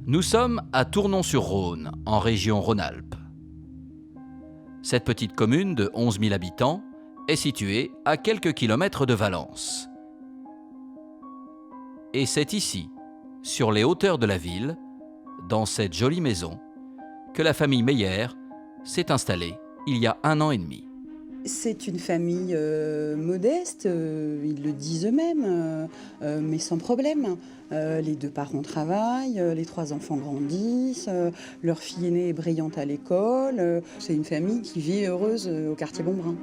Nous sommes à Tournon-sur-Rhône, en région Rhône-Alpes. Cette petite commune de 11 000 habitants est située à quelques kilomètres de Valence. Et c'est ici, sur les hauteurs de la ville, dans cette jolie maison, que la famille Meyer s'est installée il y a 1 an et demi. C'est une famille modeste, ils le disent eux-mêmes, mais sans problème. Les 2 parents travaillent, les 3 enfants grandissent, leur fille aînée est brillante à l'école. C'est une famille qui vit heureuse au quartier Bonbrun.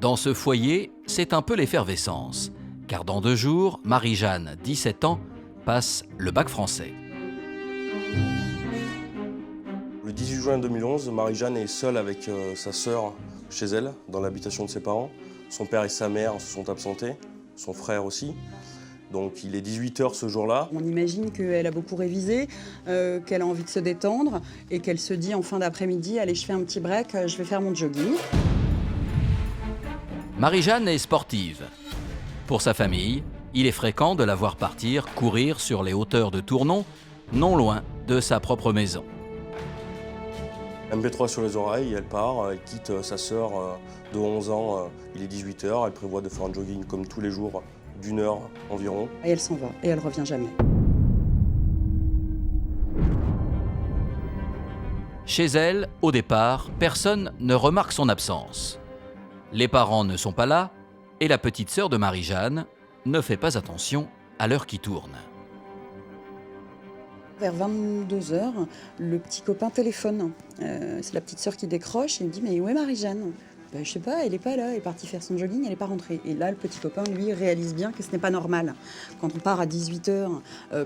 Dans ce foyer, c'est un peu l'effervescence, car dans 2 jours, Marie-Jeanne, 17 ans, passe le bac français. Le 18 juin 2011, Marie-Jeanne est seule avec sa sœur chez elle, dans l'habitation de ses parents. Son père et sa mère se sont absentés, son frère aussi. Donc il est 18h ce jour-là. On imagine qu'elle a beaucoup révisé, qu'elle a envie de se détendre et qu'elle se dit en fin d'après-midi, allez, je fais un petit break, je vais faire mon jogging. Marie-Jeanne est sportive. Pour sa famille, il est fréquent de la voir partir courir sur les hauteurs de Tournon, non loin de sa propre maison. MP3 sur les oreilles, elle part, elle quitte sa sœur de 11 ans, il est 18h, elle prévoit de faire un jogging comme tous les jours, d'1 heure environ. Et elle s'en va, et elle revient jamais. Chez elle, au départ, personne ne remarque son absence. Les parents ne sont pas là, et la petite sœur de Marie-Jeanne ne fait pas attention à l'heure qui tourne. Vers 22h, le petit copain téléphone. C'est la petite sœur qui décroche et me dit « Mais où est Marie-Jeanne ?» Ben, je sais pas, elle n'est pas là, elle est partie faire son jogging, elle n'est pas rentrée. Et là, le petit copain, lui, réalise bien que ce n'est pas normal. Quand on part à 18h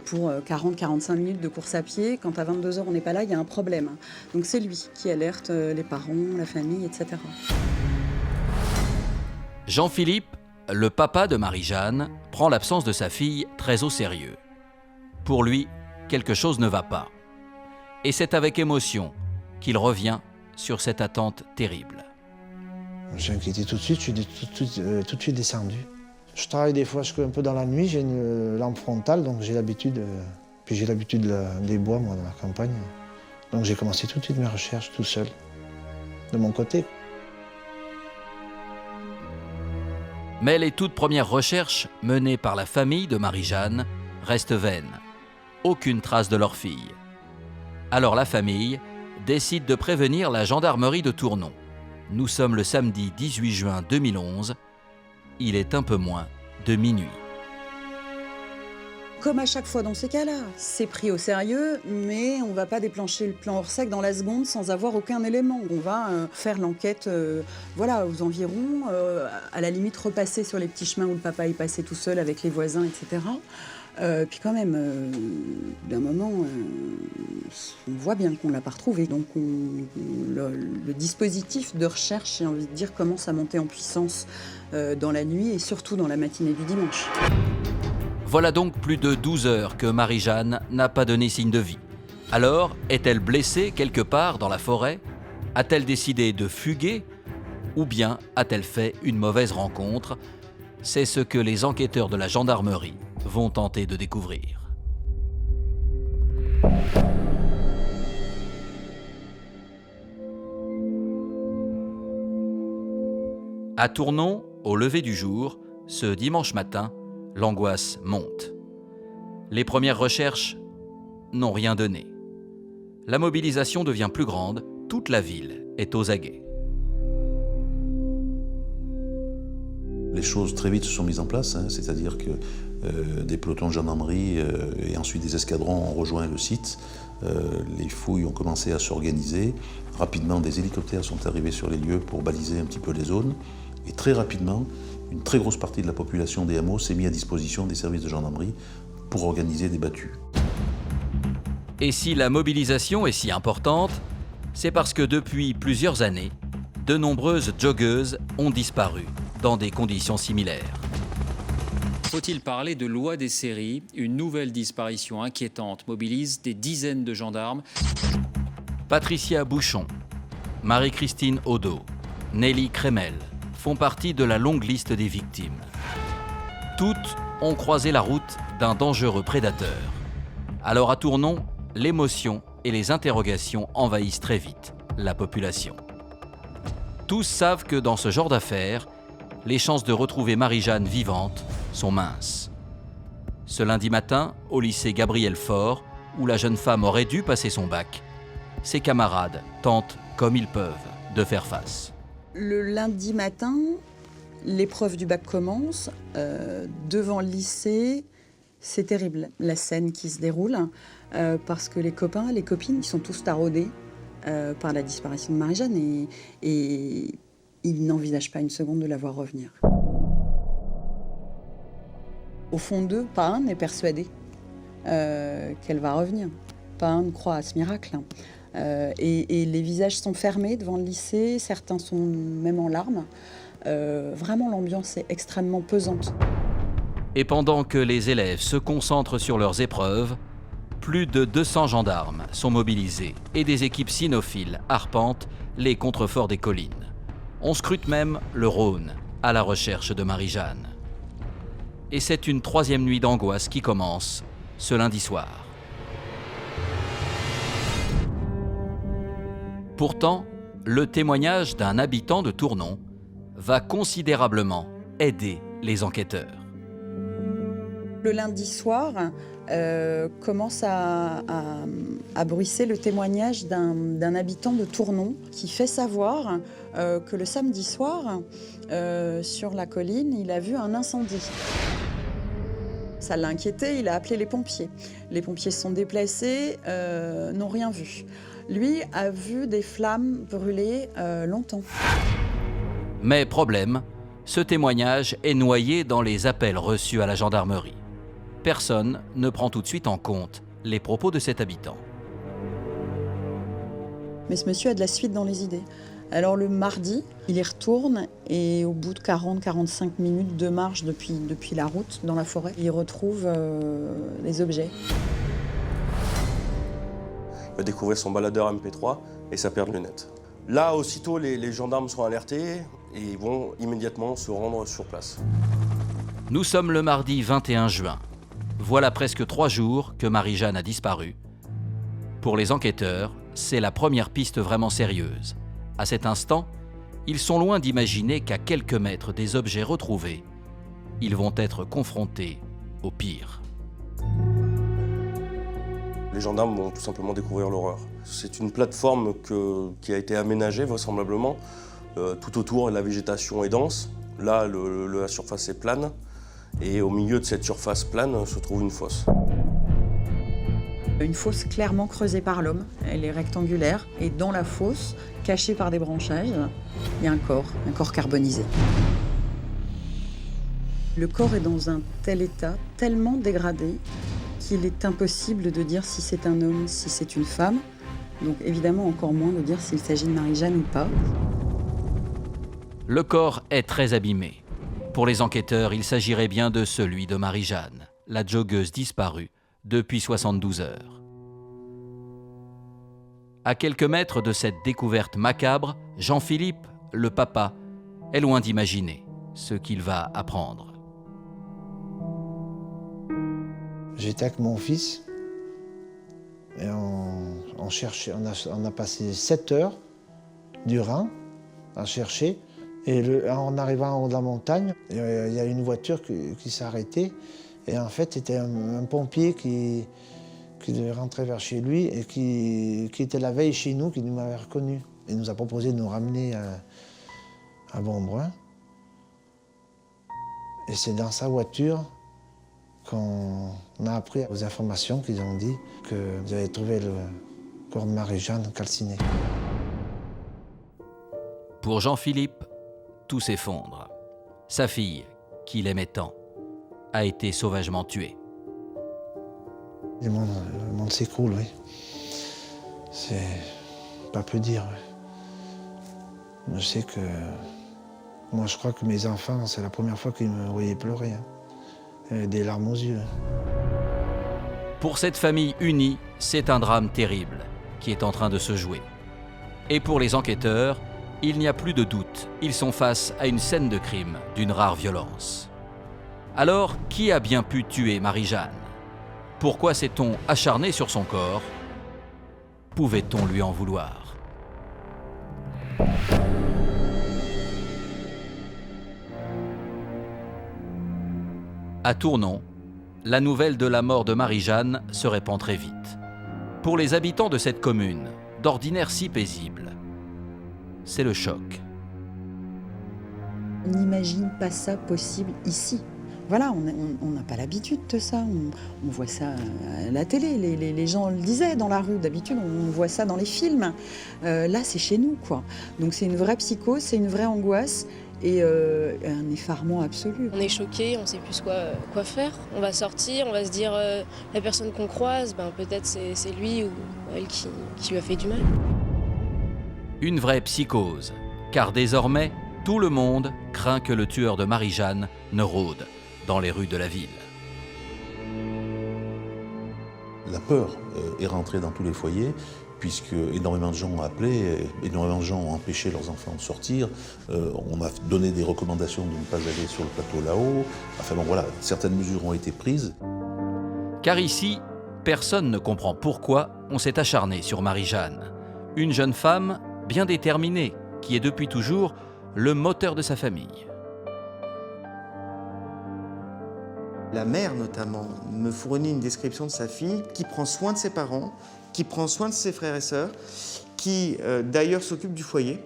pour 40-45 minutes de course à pied, quand à 22h on n'est pas là, il y a un problème. Donc c'est lui qui alerte les parents, la famille, etc. Jean-Philippe, le papa de Marie-Jeanne, prend l'absence de sa fille très au sérieux. Pour lui, quelque chose ne va pas. Et c'est avec émotion qu'il revient sur cette attente terrible. Je me suis inquiété tout de suite, je suis tout de suite descendu. Je travaille des fois un peu dans la nuit, j'ai une lampe frontale, donc j'ai l'habitude, puis j'ai l'habitude des bois, moi, dans la campagne. Donc j'ai commencé tout de suite mes recherches tout seul, de mon côté. Mais les toutes premières recherches menées par la famille de Marie-Jeanne restent vaines. Aucune trace de leur fille. Alors la famille décide de prévenir la gendarmerie de Tournon. Nous sommes le samedi 18 juin 2011. Il est un peu moins de minuit. Comme à chaque fois dans ces cas-là, c'est pris au sérieux, mais on ne va pas déclencher le plan Orsec dans la seconde sans avoir aucun élément. On va faire l'enquête aux environs, à la limite repasser sur les petits chemins où le papa est passé tout seul avec les voisins, etc. Puis quand même, d'un moment, on voit bien qu'on ne l'a pas retrouvée. Donc le dispositif de recherche, j'ai envie de dire, commence à monter en puissance dans la nuit et surtout dans la matinée du dimanche. Voilà donc plus de 12 heures que Marie-Jeanne n'a pas donné signe de vie. Alors, est-elle blessée quelque part dans la forêt? A-t-elle décidé de fuguer? Ou bien a-t-elle fait une mauvaise rencontre? C'est ce que les enquêteurs de la gendarmerie vont tenter de découvrir. À Tournon, au lever du jour, ce dimanche matin, l'angoisse monte. Les premières recherches n'ont rien donné. La mobilisation devient plus grande, toute la ville est aux aguets. Les choses très vite se sont mises en place, c'est-à-dire que des pelotons de gendarmerie et ensuite des escadrons ont rejoint le site. Les fouilles ont commencé à s'organiser. Rapidement, des hélicoptères sont arrivés sur les lieux pour baliser un petit peu les zones. Et très rapidement, une très grosse partie de la population des hameaux s'est mise à disposition des services de gendarmerie pour organiser des battues. Et si la mobilisation est si importante, c'est parce que depuis plusieurs années, de nombreuses joggeuses ont disparu dans des conditions similaires. Faut-il parler de loi des séries? Une nouvelle disparition inquiétante mobilise des dizaines de gendarmes. Patricia Bouchon, Marie-Christine Odo, Nelly Crémel font partie de la longue liste des victimes. Toutes ont croisé la route d'un dangereux prédateur. Alors à Tournon, l'émotion et les interrogations envahissent très vite la population. Tous savent que dans ce genre d'affaires, les chances de retrouver Marie-Jeanne vivante sont minces. Ce lundi matin, au lycée Gabriel Faure, où la jeune femme aurait dû passer son bac, ses camarades tentent, comme ils peuvent, de faire face. Le lundi matin, l'épreuve du bac commence. Devant le lycée, c'est terrible, la scène qui se déroule, parce que les copains, les copines, ils sont tous taraudés par la disparition de Marie-Jeanne et ils n'envisagent pas une seconde de la voir revenir. Au fond d'eux, pas un n'est persuadé qu'elle va revenir. Pas un ne croit à ce miracle. Et les visages sont fermés devant le lycée, certains sont même en larmes. Vraiment, l'ambiance est extrêmement pesante. Et pendant que les élèves se concentrent sur leurs épreuves, plus de 200 gendarmes sont mobilisés et des équipes cynophiles arpentent les contreforts des collines. On scrute même le Rhône à la recherche de Marie-Jeanne. Et c'est une troisième nuit d'angoisse qui commence ce lundi soir. Pourtant, le témoignage d'un habitant de Tournon va considérablement aider les enquêteurs. Le lundi soir, commence à bruisser le témoignage d'un habitant de Tournon qui fait savoir que le samedi soir, sur la colline, il a vu un incendie. Ça l'a inquiété, il a appelé les pompiers. Les pompiers se sont déplacés, n'ont rien vu. Lui a vu des flammes brûler longtemps. Mais problème, ce témoignage est noyé dans les appels reçus à la gendarmerie. Personne ne prend tout de suite en compte les propos de cet habitant. Mais ce monsieur a de la suite dans les idées. Alors le mardi, il y retourne et au bout de 40-45 minutes de marche depuis la route dans la forêt, il retrouve les objets. Il va découvrir son baladeur MP3 et sa paire de lunettes. Là, aussitôt, les gendarmes sont alertés et ils vont immédiatement se rendre sur place. Nous sommes le mardi 21 juin. Voilà presque 3 jours que Marie-Jeanne a disparu. Pour les enquêteurs, c'est la première piste vraiment sérieuse. À cet instant, ils sont loin d'imaginer qu'à quelques mètres des objets retrouvés, ils vont être confrontés au pire. Les gendarmes vont tout simplement découvrir l'horreur. C'est une plateforme qui a été aménagée vraisemblablement. Tout autour, la végétation est dense. Là, la surface est plane. Et au milieu de cette surface plane se trouve une fosse. Une fosse clairement creusée par l'homme. Elle est rectangulaire. Et dans la fosse, caché par des branchages, il y a un corps carbonisé. Le corps est dans un tel état, tellement dégradé, qu'il est impossible de dire si c'est un homme, si c'est une femme. Donc évidemment encore moins de dire s'il s'agit de Marie-Jeanne ou pas. Le corps est très abîmé. Pour les enquêteurs, il s'agirait bien de celui de Marie-Jeanne, la joggeuse disparue depuis 72 heures. À quelques mètres de cette découverte macabre, Jean-Philippe, le papa, est loin d'imaginer ce qu'il va apprendre. J'étais avec mon fils et on cherchait, on a passé 7 heures durant à chercher. Et en arrivant en haut de la montagne, il y a une voiture qui s'est arrêtée. Et en fait, c'était un pompier qui devait rentrer vers chez lui et qui était la veille chez nous, qui nous m'avait reconnu. Il nous a proposé de nous ramener à Bonbrun. Et c'est dans sa voiture qu'on a appris aux informations qu'ils ont dit qu'ils avaient trouvé le corps de Marie-Jeanne calciné. Pour Jean-Philippe, tout s'effondre. Sa fille, qu'il aimait tant, a été sauvagement tuée. Le monde s'écroule, oui. C'est pas peu dire. Oui. Je sais que... Moi, je crois que mes enfants, c'est la première fois qu'ils me voyaient pleurer. Hein. Des larmes aux yeux. Pour cette famille unie, c'est un drame terrible qui est en train de se jouer. Et pour les enquêteurs, il n'y a plus de doute, ils sont face à une scène de crime d'une rare violence. Alors, qui a bien pu tuer Marie-Jeanne ? Pourquoi s'est-on acharné sur son corps? Pouvait-on lui en vouloir? À Tournon, la nouvelle de la mort de Marie-Jeanne se répand très vite. Pour les habitants de cette commune, d'ordinaire si paisible, c'est le choc. On n'imagine pas ça possible ici. Voilà, on n'a pas l'habitude de ça. On voit ça à la télé. Les gens le disaient dans la rue. D'habitude, on voit ça dans les films. Là, c'est chez nous, quoi. Donc c'est une vraie psychose, c'est une vraie angoisse et un effarement absolu. On est choqués, on ne sait plus quoi faire. On va sortir, on va se dire la personne qu'on croise, peut-être c'est lui ou elle qui lui a fait du mal. Une vraie psychose, car désormais, tout le monde craint que le tueur de Marie-Jeanne ne rôde dans les rues de la ville. La peur est rentrée dans tous les foyers, puisque énormément de gens ont appelé, énormément de gens ont empêché leurs enfants de sortir. On a donné des recommandations de ne pas aller sur le plateau là-haut. Enfin bon, voilà, certaines mesures ont été prises. Car ici, personne ne comprend pourquoi on s'est acharné sur Marie-Jeanne. Une jeune femme bien déterminée, qui est depuis toujours le moteur de sa famille. La mère, notamment, me fournit une description de sa fille qui prend soin de ses parents, qui prend soin de ses frères et sœurs, qui d'ailleurs s'occupe du foyer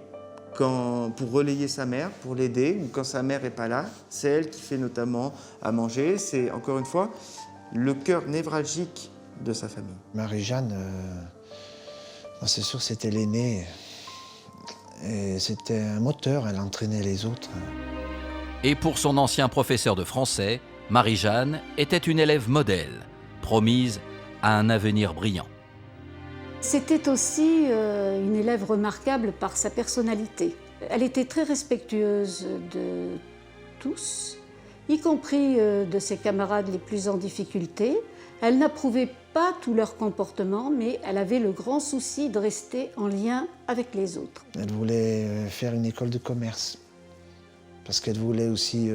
pour relayer sa mère, pour l'aider, ou quand sa mère n'est pas là, c'est elle qui fait notamment à manger. C'est, encore une fois, le cœur névralgique de sa famille. Marie-Jeanne, c'est sûr, c'était l'aînée. Et c'était un moteur, elle entraînait les autres. Et pour son ancien professeur de français, Marie-Jeanne était une élève modèle, promise à un avenir brillant. C'était aussi une élève remarquable par sa personnalité. Elle était très respectueuse de tous, y compris de ses camarades les plus en difficulté. Elle n'approuvait pas tout leur comportement, mais elle avait le grand souci de rester en lien avec les autres. Elle voulait faire une école de commerce, parce qu'elle voulait aussi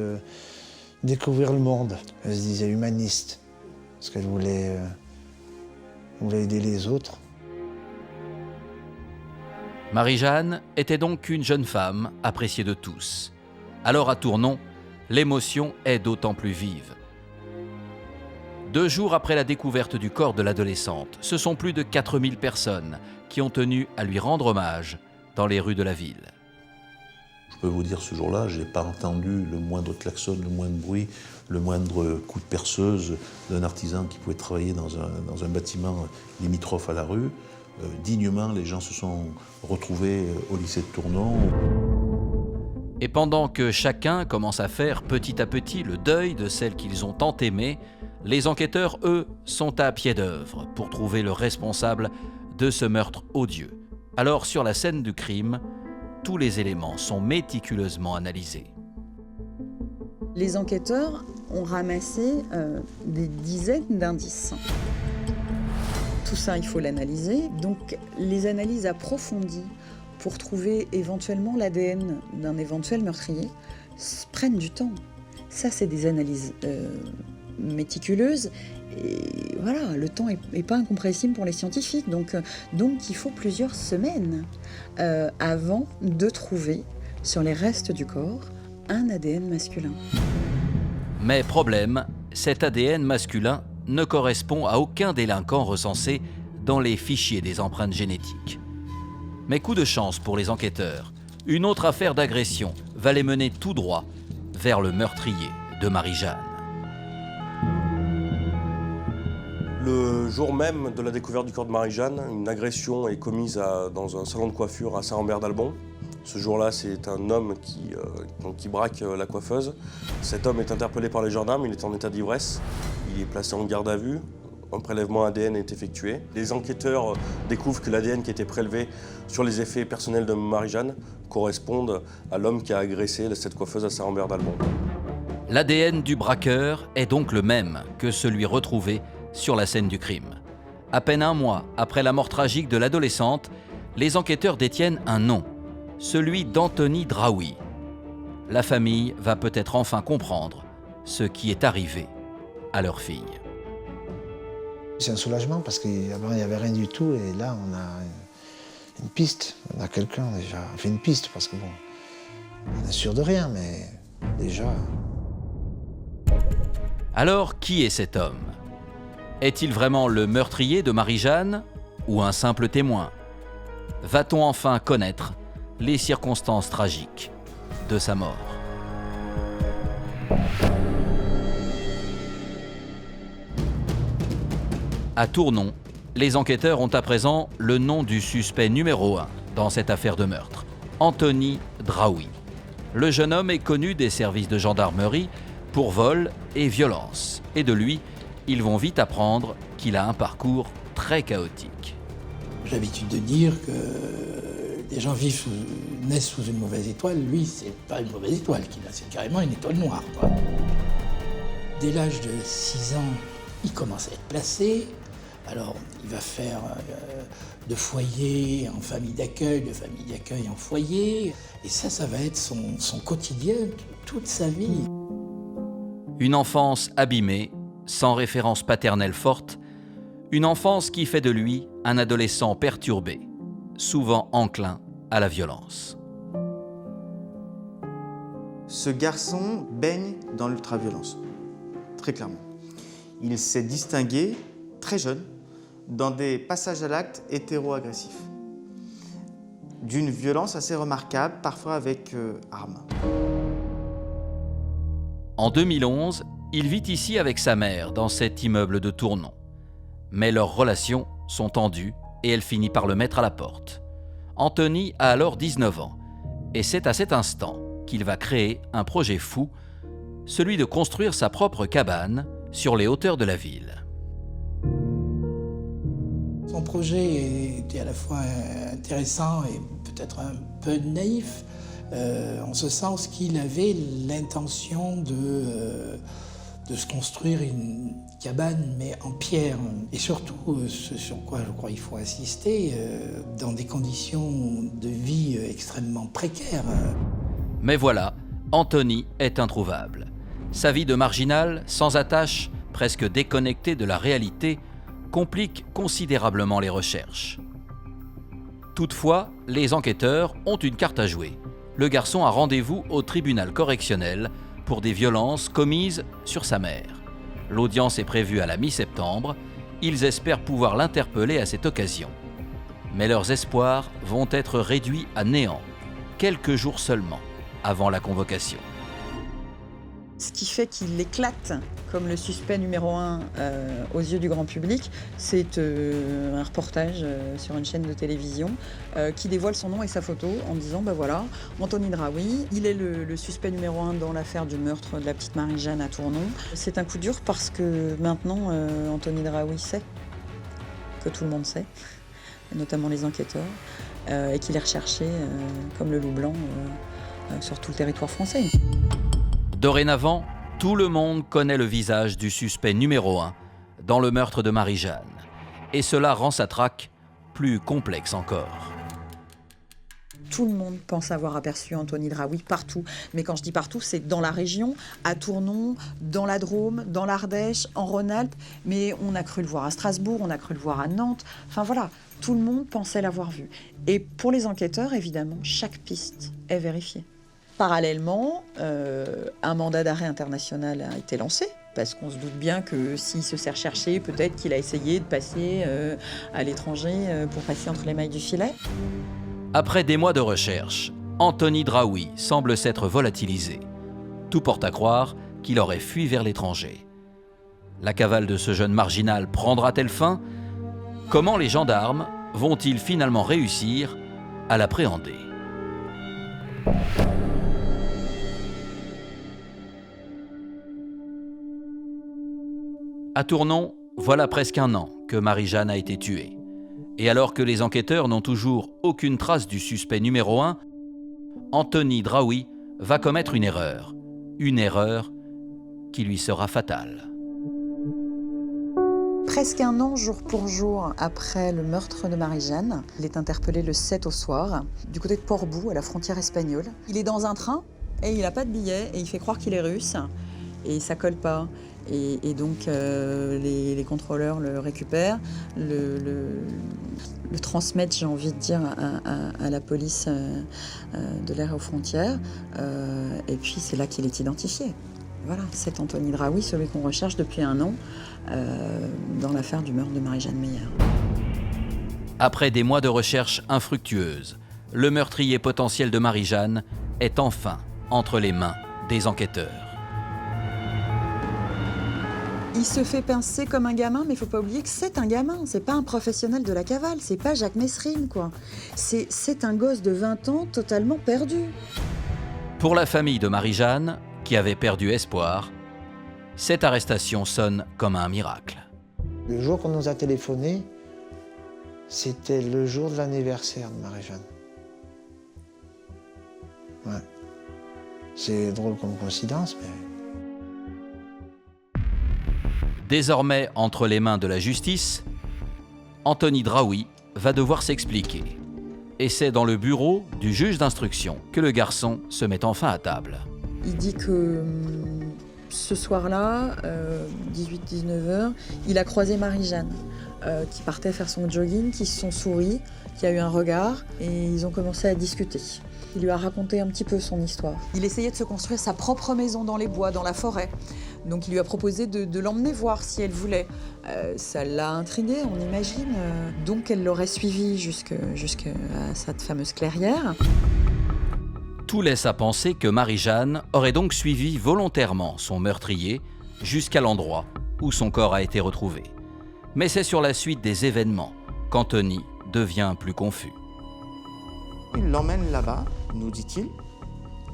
découvrir le monde. Elle se disait humaniste, parce qu'elle voulait aider les autres. Marie-Jeanne était donc une jeune femme appréciée de tous. Alors à Tournon, l'émotion est d'autant plus vive. 2 jours après la découverte du corps de l'adolescente, ce sont plus de 4000 personnes qui ont tenu à lui rendre hommage dans les rues de la ville. Je peux vous dire, ce jour-là, je n'ai pas entendu le moindre klaxon, le moindre bruit, le moindre coup de perceuse d'un artisan qui pouvait travailler dans un bâtiment limitrophe à la rue. Dignement, les gens se sont retrouvés au lycée de Tournon. Et pendant que chacun commence à faire petit à petit le deuil de celle qu'ils ont tant aimée, les enquêteurs, eux, sont à pied d'œuvre pour trouver le responsable de ce meurtre odieux. Alors, sur la scène du crime, tous les éléments sont méticuleusement analysés. Les enquêteurs ont ramassé des dizaines d'indices. Tout ça, il faut l'analyser. Donc, les analyses approfondies pour trouver éventuellement l'ADN d'un éventuel meurtrier prennent du temps. Ça, c'est des analyses méticuleuses. Et voilà, le temps n'est pas incompressible pour les scientifiques. Donc il faut plusieurs semaines avant de trouver sur les restes du corps un ADN masculin. Mais problème, cet ADN masculin ne correspond à aucun délinquant recensé dans les fichiers des empreintes génétiques. Mais coup de chance pour les enquêteurs, une autre affaire d'agression va les mener tout droit vers le meurtrier de Marie-Jeanne. Le jour même de la découverte du corps de Marie-Jeanne, une agression est commise dans un salon de coiffure à Saint-Rambert-d'Albon. Ce jour-là, c'est un homme qui braque la coiffeuse. Cet homme est interpellé par les gendarmes, il est en état d'ivresse. Il est placé en garde à vue. Un prélèvement ADN est effectué. Les enquêteurs découvrent que l'ADN qui était prélevé sur les effets personnels de Marie-Jeanne correspondent à l'homme qui a agressé cette coiffeuse à Saint-Rambert-d'Albon. L'ADN du braqueur est donc le même que celui retrouvé sur la scène du crime. À peine 1 mois après la mort tragique de l'adolescente, les enquêteurs détiennent un nom, celui d'Anthony Draoui. La famille va peut-être enfin comprendre ce qui est arrivé à leur fille. C'est un soulagement parce qu'avant il n'y avait rien du tout et là on a une piste, on a quelqu'un déjà, on fait une piste parce que bon, on est sûr de rien mais déjà... Alors, qui est cet homme? Est-il vraiment le meurtrier de Marie-Jeanne ou un simple témoin? Va-t-on enfin connaître les circonstances tragiques de sa mort? À Tournon, les enquêteurs ont à présent le nom du suspect numéro 1 dans cette affaire de meurtre, Anthony Draoui. Le jeune homme est connu des services de gendarmerie pour vol et violence. Et de lui, ils vont vite apprendre qu'il a un parcours très chaotique. J'ai l'habitude de dire que les gens naissent sous une mauvaise étoile. Lui, c'est pas une mauvaise étoile qu'il a, c'est carrément une étoile noire, quoi. Dès l'âge de 6 ans, il commence à être placé. Alors, il va faire de foyer en famille d'accueil, de famille d'accueil en foyer. Et ça va être son quotidien toute sa vie. Une enfance abîmée, sans référence paternelle forte, une enfance qui fait de lui un adolescent perturbé, souvent enclin à la violence. Ce garçon baigne dans l'ultraviolence, très clairement. Il s'est distingué, très jeune, dans des passages à l'acte hétéro-agressifs, d'une violence assez remarquable, parfois avec armes. En 2011, il vit ici avec sa mère dans cet immeuble de Tournon. Mais leurs relations sont tendues et elle finit par le mettre à la porte. Anthony a alors 19 ans et c'est à cet instant qu'il va créer un projet fou, celui de construire sa propre cabane sur les hauteurs de la ville. Son projet était à la fois intéressant et peut-être un peu naïf, en ce sens qu'il avait l'intention de se construire une cabane, mais en pierre. Et surtout, ce sur quoi je crois il faut insister, dans des conditions de vie extrêmement précaires. Mais voilà, Anthony est introuvable. Sa vie de marginal, sans attache, presque déconnecté de la réalité, complique considérablement les recherches. Toutefois, les enquêteurs ont une carte à jouer. Le garçon a rendez-vous au tribunal correctionnel pour des violences commises sur sa mère. L'audience est prévue à la mi-septembre. Ils espèrent pouvoir l'interpeller à cette occasion. Mais leurs espoirs vont être réduits à néant, quelques jours seulement avant la convocation. Ce qui fait qu'il éclate comme le suspect numéro 1 aux yeux du grand public, c'est un reportage sur une chaîne de télévision qui dévoile son nom et sa photo en disant bah voilà, Anthony Draoui, il est le suspect numéro 1 dans l'affaire du meurtre de la petite Marie-Jeanne à Tournon. C'est un coup dur parce que maintenant Anthony Draoui sait, que tout le monde sait, notamment les enquêteurs, et qu'il est recherché comme le loup blanc sur tout le territoire français. Dorénavant, tout le monde connaît le visage du suspect numéro 1 dans le meurtre de Marie-Jeanne. Et cela rend sa traque plus complexe encore. Tout le monde pense avoir aperçu Anthony Draoui partout. Mais quand je dis partout, c'est dans la région, à Tournon, dans la Drôme, dans l'Ardèche, en Rhône-Alpes. Mais on a cru le voir à Strasbourg, on a cru le voir à Nantes. Enfin voilà, tout le monde pensait l'avoir vu. Et pour les enquêteurs, évidemment, chaque piste est vérifiée. Parallèlement, un mandat d'arrêt international a été lancé, parce qu'on se doute bien que s'il se sert recherché, peut-être qu'il a essayé de passer à l'étranger pour passer entre les mailles du filet. Après des mois de recherche, Anthony Draoui semble s'être volatilisé. Tout porte à croire qu'il aurait fui vers l'étranger. La cavale de ce jeune marginal prendra-t-elle fin? Comment les gendarmes vont-ils finalement réussir à l'appréhender? À Tournon, voilà presque un an que Marie-Jeanne a été tuée. Et alors que les enquêteurs n'ont toujours aucune trace du suspect numéro 1, Anthony Draoui va commettre une erreur qui lui sera fatale. Presque un an, jour pour jour, après le meurtre de Marie-Jeanne, il est interpellé le 7 au soir, du côté de Portbou, à la frontière espagnole. Il est dans un train et il n'a pas de billet et il fait croire qu'il est russe et ça colle pas. Et donc les contrôleurs le récupèrent, le transmettent, j'ai envie de dire, à la police de l'air et aux frontières. Et puis c'est là qu'il est identifié. Voilà, c'est Anthony Draoui, celui qu'on recherche depuis 1 an dans l'affaire du meurtre de Marie-Jeanne Meyer. Après des mois de recherche infructueuses, le meurtrier potentiel de Marie-Jeanne est enfin entre les mains des enquêteurs. Il se fait pincer comme un gamin, mais il ne faut pas oublier que c'est un gamin. C'est pas un professionnel de la cavale, c'est pas Jacques Messrine, quoi. C'est un gosse de 20 ans totalement perdu. Pour la famille de Marie-Jeanne, qui avait perdu espoir, cette arrestation sonne comme un miracle. Le jour qu'on nous a téléphoné, c'était le jour de l'anniversaire de Marie-Jeanne. Ouais. C'est drôle comme coïncidence, mais... Désormais entre les mains de la justice, Anthony Draoui va devoir s'expliquer. Et c'est dans le bureau du juge d'instruction que le garçon se met enfin à table. Il dit que ce soir-là, 18-19 heures, il a croisé Marie-Jeanne, qui partait faire son jogging, qui se sont souris, qui a eu un regard, et ils ont commencé à discuter. Il lui a raconté un petit peu son histoire. Il essayait de se construire sa propre maison dans les bois, dans la forêt. Donc il lui a proposé de l'emmener voir si elle voulait. Ça l'a intriguée, on imagine. Donc elle l'aurait suivi jusqu'à cette fameuse clairière. Tout laisse à penser que Marie-Jeanne aurait donc suivi volontairement son meurtrier jusqu'à l'endroit où son corps a été retrouvé. Mais c'est sur la suite des événements qu'Anthony devient plus confus. Il l'emmène là-bas, nous dit-il,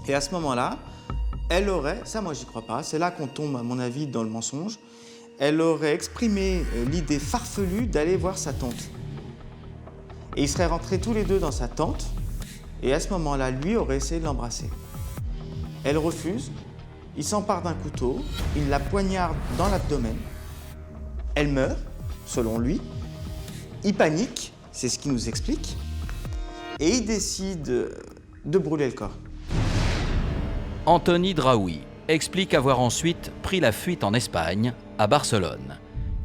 et à ce moment-là, elle aurait, ça moi j'y crois pas, c'est là qu'on tombe à mon avis dans le mensonge, elle aurait exprimé l'idée farfelue d'aller voir sa tante. Et ils seraient rentrés tous les deux dans sa tente, et à ce moment-là, lui aurait essayé de l'embrasser. Elle refuse, il s'empare d'un couteau, il la poignarde dans l'abdomen, elle meurt, selon lui, il panique, c'est ce qu'il nous explique, et il décide de brûler le corps. Anthony Draoui explique avoir ensuite pris la fuite en Espagne, à Barcelone.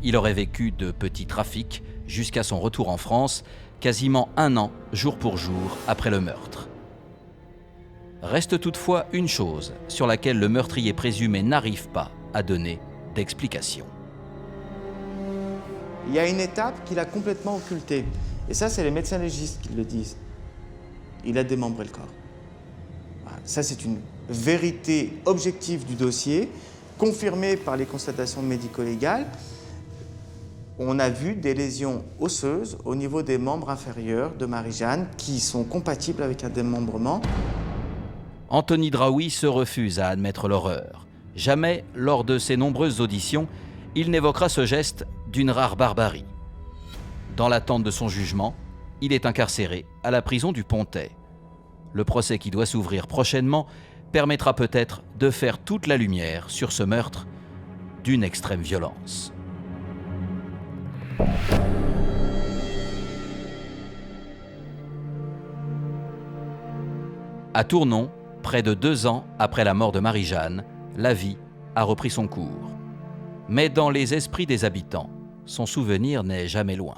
Il aurait vécu de petits trafics jusqu'à son retour en France, quasiment 1 an, jour pour jour, après le meurtre. Reste toutefois une chose sur laquelle le meurtrier présumé n'arrive pas à donner d'explication. Il y a une étape qu'il a complètement occultée. Et ça, c'est les médecins légistes qui le disent. Il a démembré le corps. Voilà. Ça, c'est une vérité objective du dossier, confirmée par les constatations médico-légales. On a vu des lésions osseuses au niveau des membres inférieurs de Marie-Jeanne qui sont compatibles avec un démembrement. Anthony Draoui se refuse à admettre l'horreur. Jamais, lors de ses nombreuses auditions, il n'évoquera ce geste d'une rare barbarie. Dans l'attente de son jugement, il est incarcéré à la prison du Pontet. Le procès qui doit s'ouvrir prochainement permettra peut-être de faire toute la lumière sur ce meurtre d'une extrême violence. À Tournon, près de 2 ans après la mort de Marie-Jeanne, la vie a repris son cours. Mais dans les esprits des habitants, son souvenir n'est jamais loin.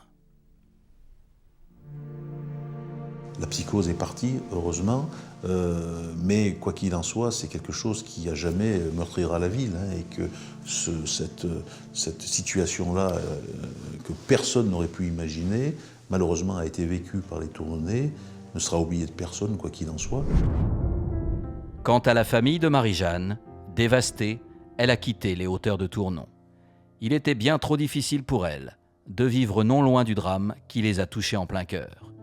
La psychose est partie, heureusement, mais quoi qu'il en soit, c'est quelque chose qui à jamais meurtrira la ville, hein, et que cette situation-là, que personne n'aurait pu imaginer, malheureusement a été vécue par les Tournonnais, ne sera oubliée de personne, quoi qu'il en soit. Quant à la famille de Marie-Jeanne, dévastée, elle a quitté les hauteurs de Tournon. Il était bien trop difficile pour elle de vivre non loin du drame qui les a touchés en plein cœur.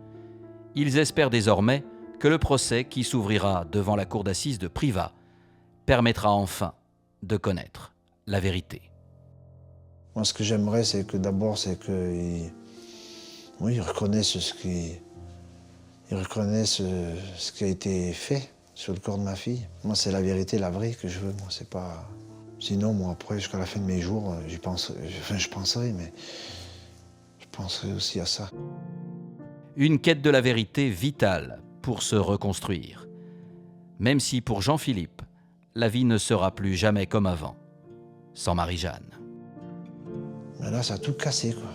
Ils espèrent désormais que le procès qui s'ouvrira devant la cour d'assises de Privas permettra enfin de connaître la vérité. Moi, ce que j'aimerais, c'est que d'abord, c'est qu'ils reconnaissent ils reconnaissent ce qui a été fait sur le corps de ma fille. Moi, c'est la vérité, la vraie que je veux. Moi, c'est pas... Sinon, moi, après, jusqu'à la fin de mes jours, je penserai, mais je penserai aussi à ça. Une quête de la vérité vitale pour se reconstruire. Même si pour Jean-Philippe, la vie ne sera plus jamais comme avant. sans Marie-Jeanne. Mais là, ça a tout cassé, quoi.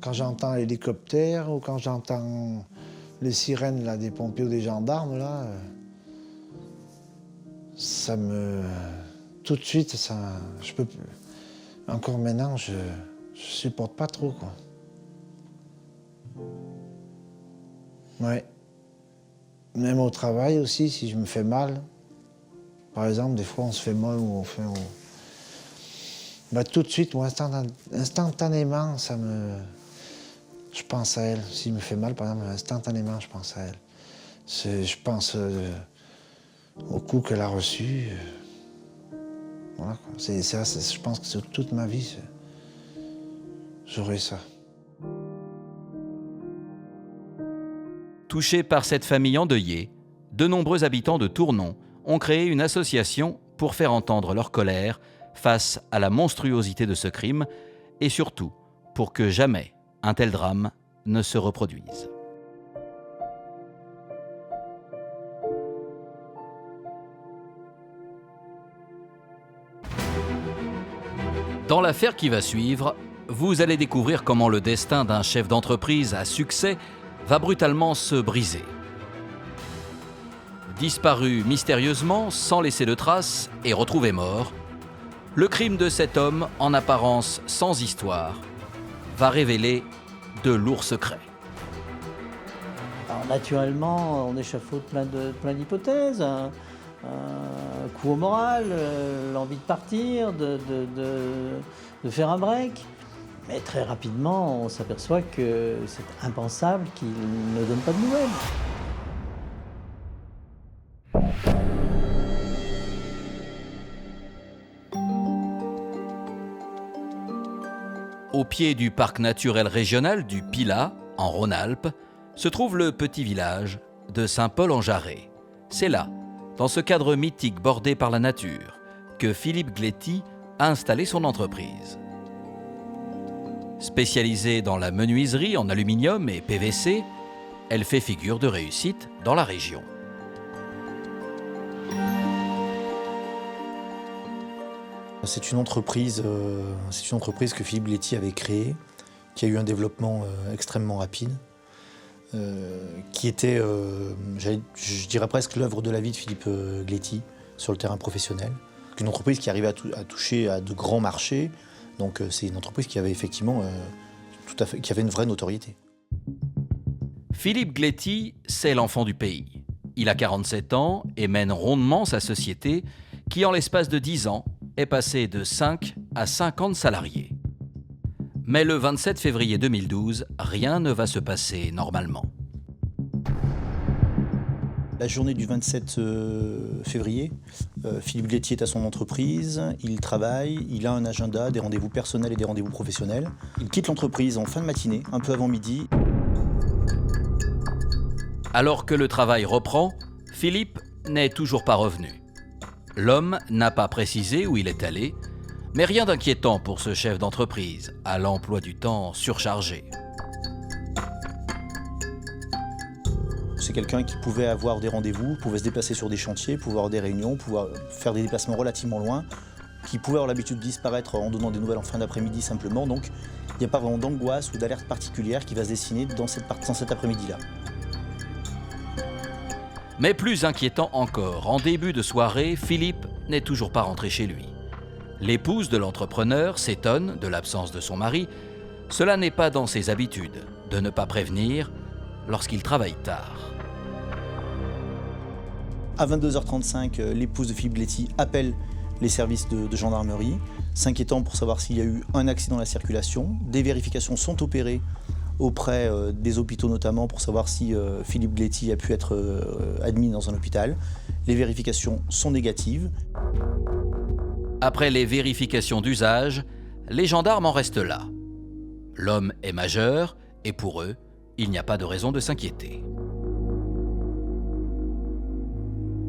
Quand j'entends l'hélicoptère ou quand j'entends les sirènes là, des pompiers ou des gendarmes, là, ça me... Tout de suite, ça... Je peux... Encore maintenant, je supporte pas trop, quoi. Ouais. Même au travail aussi, si je me fais mal. Par exemple, des fois, on se fait mal ou on fait... Bah, tout de suite, moi, instantanément, ça me... Je pense à elle. S'il me fait mal, par exemple, instantanément, je pense à elle. Je pense au coup qu'elle a reçu. Voilà, quoi. Je pense que sur toute ma vie, j'aurai ça. Touchés par cette famille endeuillée, de nombreux habitants de Tournon ont créé une association pour faire entendre leur colère face à la monstruosité de ce crime et surtout pour que jamais un tel drame ne se reproduise. Dans l'affaire qui va suivre, vous allez découvrir comment le destin d'un chef d'entreprise à succès va brutalement se briser. Disparu mystérieusement, sans laisser de traces et retrouvé mort, le crime de cet homme, en apparence sans histoire, va révéler de lourds secrets. Alors, naturellement, on échafaude plein d'hypothèses. Un coup au moral, l'envie de partir, de faire un break. Mais très rapidement, on s'aperçoit que c'est impensable qu'il ne donne pas de nouvelles. Au pied du parc naturel régional du Pilat, en Rhône-Alpes, se trouve le petit village de Saint-Paul-en-Jarret. C'est là, dans ce cadre mythique bordé par la nature, que Philippe Gléty a installé son entreprise. Spécialisée dans la menuiserie en aluminium et PVC, elle fait figure de réussite dans la région. C'est une entreprise que Philippe Gléty avait créée, qui a eu un développement extrêmement rapide, qui était, je dirais presque l'œuvre de la vie de Philippe Gléty sur le terrain professionnel. Une entreprise qui arrivait à toucher à de grands marchés, donc c'est une entreprise qui avait effectivement qui avait une vraie notoriété. Philippe Gléty, c'est l'enfant du pays. Il a 47 ans et mène rondement sa société qui, en l'espace de 10 ans, est passée de 5 à 50 salariés. Mais le 27 février 2012, rien ne va se passer normalement. La journée du 27 février, Philippe Gléty est à son entreprise, il travaille, il a un agenda, des rendez-vous personnels et des rendez-vous professionnels. Il quitte l'entreprise en fin de matinée, un peu avant midi. Alors que le travail reprend, Philippe n'est toujours pas revenu. L'homme n'a pas précisé où il est allé, mais rien d'inquiétant pour ce chef d'entreprise, à l'emploi du temps surchargé. C'est quelqu'un qui pouvait avoir des rendez-vous, pouvait se déplacer sur des chantiers, pouvait avoir des réunions, pouvait faire des déplacements relativement loin, qui pouvait avoir l'habitude de disparaître en donnant des nouvelles en fin d'après-midi simplement. Donc il n'y a pas vraiment d'angoisse ou d'alerte particulière qui va se dessiner dans cet après-midi-là. Mais plus inquiétant encore, en début de soirée, Philippe n'est toujours pas rentré chez lui. L'épouse de l'entrepreneur s'étonne de l'absence de son mari. Cela n'est pas dans ses habitudes de ne pas prévenir lorsqu'il travaille tard. À 22h35, l'épouse de Philippe Gléty appelle les services de gendarmerie, s'inquiétant pour savoir s'il y a eu un accident de la circulation. Des vérifications sont opérées auprès des hôpitaux notamment pour savoir si Philippe Gléty a pu être admis dans un hôpital. Les vérifications sont négatives. Après les vérifications d'usage, les gendarmes en restent là. L'homme est majeur et pour eux, il n'y a pas de raison de s'inquiéter.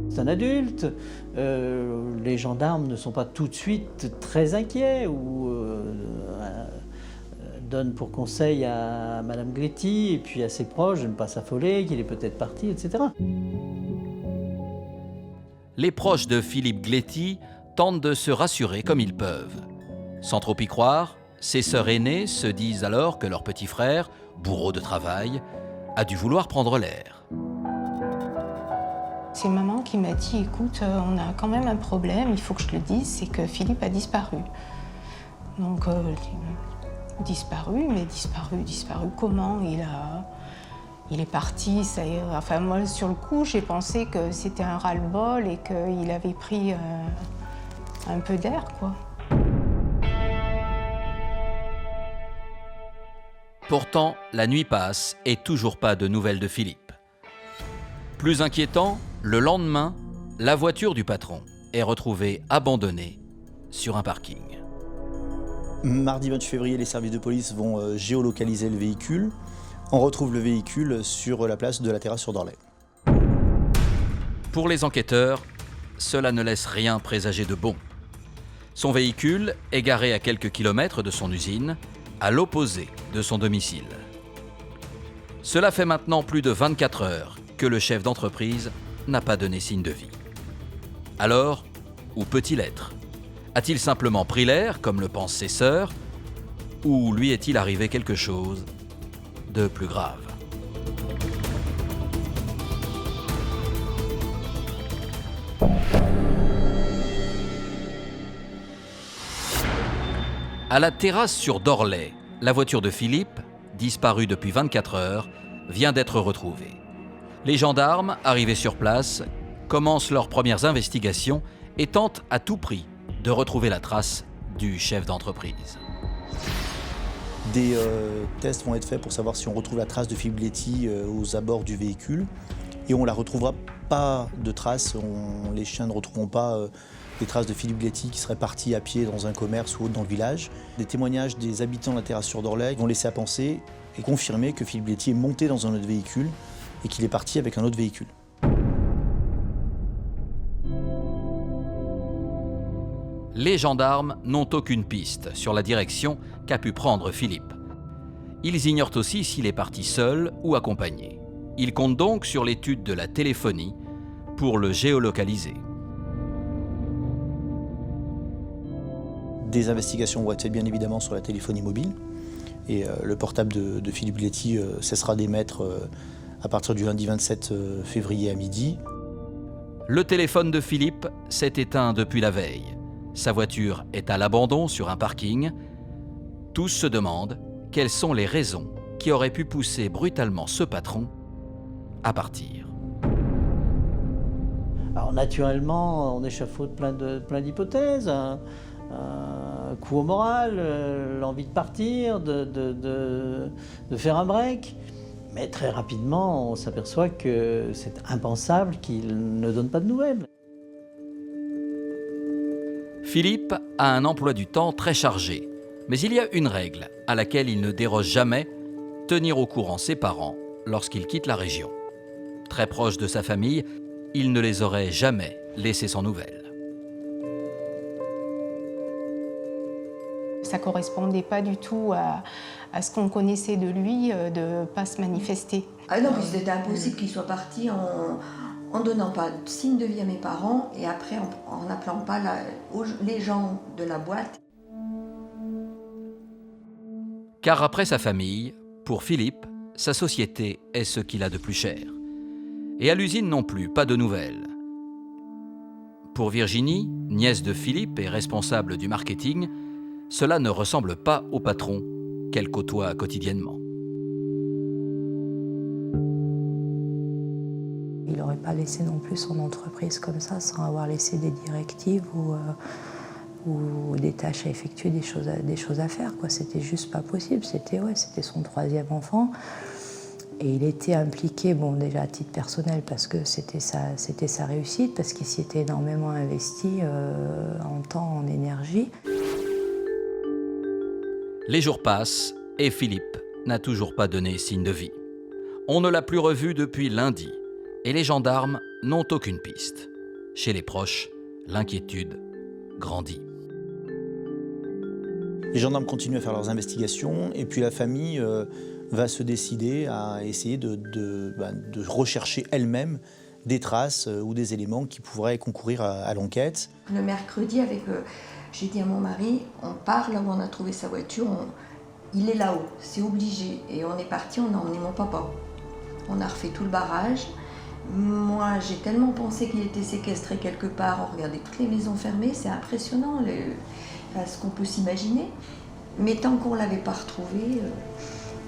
C'est un adulte, les gendarmes ne sont pas tout de suite très inquiets ou donnent pour conseil à Madame Gléty et puis à ses proches de ne pas s'affoler, qu'il est peut-être parti, etc. Les proches de Philippe Gléty tentent de se rassurer comme ils peuvent. Sans trop y croire, ses sœurs aînées se disent alors que leur petit frère, bourreau de travail, a dû vouloir prendre l'air. C'est maman qui m'a dit, écoute, on a quand même un problème, il faut que je te le dise, c'est que Philippe a disparu. Donc, disparu, mais disparu comment? Il est parti, ça y est. Enfin, moi, sur le coup, j'ai pensé que c'était un ras-le-bol et qu'il avait pris un peu d'air, quoi. Pourtant, la nuit passe et toujours pas de nouvelles de Philippe. Plus inquiétant, le lendemain, la voiture du patron est retrouvée abandonnée sur un parking. Mardi 28 février, les services de police vont géolocaliser le véhicule. On retrouve le véhicule sur la place de la Terrasse sur Dorlay. Pour les enquêteurs, cela ne laisse rien présager de bon. Son véhicule est garé à quelques kilomètres de son usine, à l'opposé de son domicile. Cela fait maintenant plus de 24 heures que le chef d'entreprise n'a pas donné signe de vie. Alors, où peut-il être? A-t-il simplement pris l'air, comme le pensent ses sœurs, ou lui est-il arrivé quelque chose de plus grave? À la terrasse sur Dorlay, la voiture de Philippe, disparue depuis 24 heures, vient d'être retrouvée. Les gendarmes, arrivés sur place, commencent leurs premières investigations et tentent à tout prix de retrouver la trace du chef d'entreprise. Des tests vont être faits pour savoir si on retrouve la trace de Philippe Letty aux abords du véhicule. Et on ne la retrouvera pas de traces, les chiens ne retrouveront pas des traces de Philippe Letty qui serait parti à pied dans un commerce ou autre dans le village. Des témoignages des habitants de la Terrasse sur Dorlay vont laisser à penser et confirmer que Philippe Letty est monté dans un autre véhicule et qu'il est parti avec un autre véhicule. Les gendarmes n'ont aucune piste sur la direction qu'a pu prendre Philippe. Ils ignorent aussi s'il est parti seul ou accompagné. Ils comptent donc sur l'étude de la téléphonie pour le géolocaliser. Des investigations vont être faites bien évidemment sur la téléphonie mobile. Et le portable de Philippe Letty cessera d'émettre à partir du lundi 27 février à midi. Le téléphone de Philippe s'est éteint depuis la veille. Sa voiture est à l'abandon sur un parking. Tous se demandent quelles sont les raisons qui auraient pu pousser brutalement ce patron à partir. Alors naturellement, on échafaude plein d'hypothèses. Un coup au moral, l'envie de partir, de faire un break. Mais très rapidement, on s'aperçoit que c'est impensable qu'il ne donne pas de nouvelles. Philippe a un emploi du temps très chargé, mais il y a une règle à laquelle il ne déroge jamais, tenir au courant ses parents lorsqu'il quitte la région. Très proche de sa famille, il ne les aurait jamais laissés sans nouvelles. Ça ne correspondait pas du tout à ce qu'on connaissait de lui, de ne pas se manifester. Ah non, puis c'était impossible qu'il soit parti en donnant pas de signe de vie à mes parents et après en n'appelant pas les gens de la boîte. Car après sa famille, pour Philippe, sa société est ce qu'il a de plus cher. Et à l'usine non plus, pas de nouvelles. Pour Virginie, nièce de Philippe et responsable du marketing, cela ne ressemble pas au patron qu'elle côtoie quotidiennement. Il n'aurait pas laissé non plus son entreprise comme ça, sans avoir laissé des directives ou des tâches à effectuer, des choses à faire, quoi. C'était juste pas possible. C'était son 3e enfant. Et il était impliqué, bon, déjà à titre personnel, parce que c'était sa réussite, parce qu'il s'y était énormément investi en temps, en énergie. Les jours passent et Philippe n'a toujours pas donné signe de vie. On ne l'a plus revu depuis lundi et les gendarmes n'ont aucune piste. Chez les proches, l'inquiétude grandit. Les gendarmes continuent à faire leurs investigations et puis la famille va se décider à essayer de rechercher elle-même des traces ou des éléments qui pourraient concourir à l'enquête. Le mercredi, j'ai dit à mon mari, on part là où on a trouvé sa voiture, il est là-haut, c'est obligé. Et on est parti, on a emmené mon papa. On a refait tout le barrage. Moi, j'ai tellement pensé qu'il était séquestré quelque part. On regardait toutes les maisons fermées, c'est impressionnant ce qu'on peut s'imaginer. Mais tant qu'on ne l'avait pas retrouvé,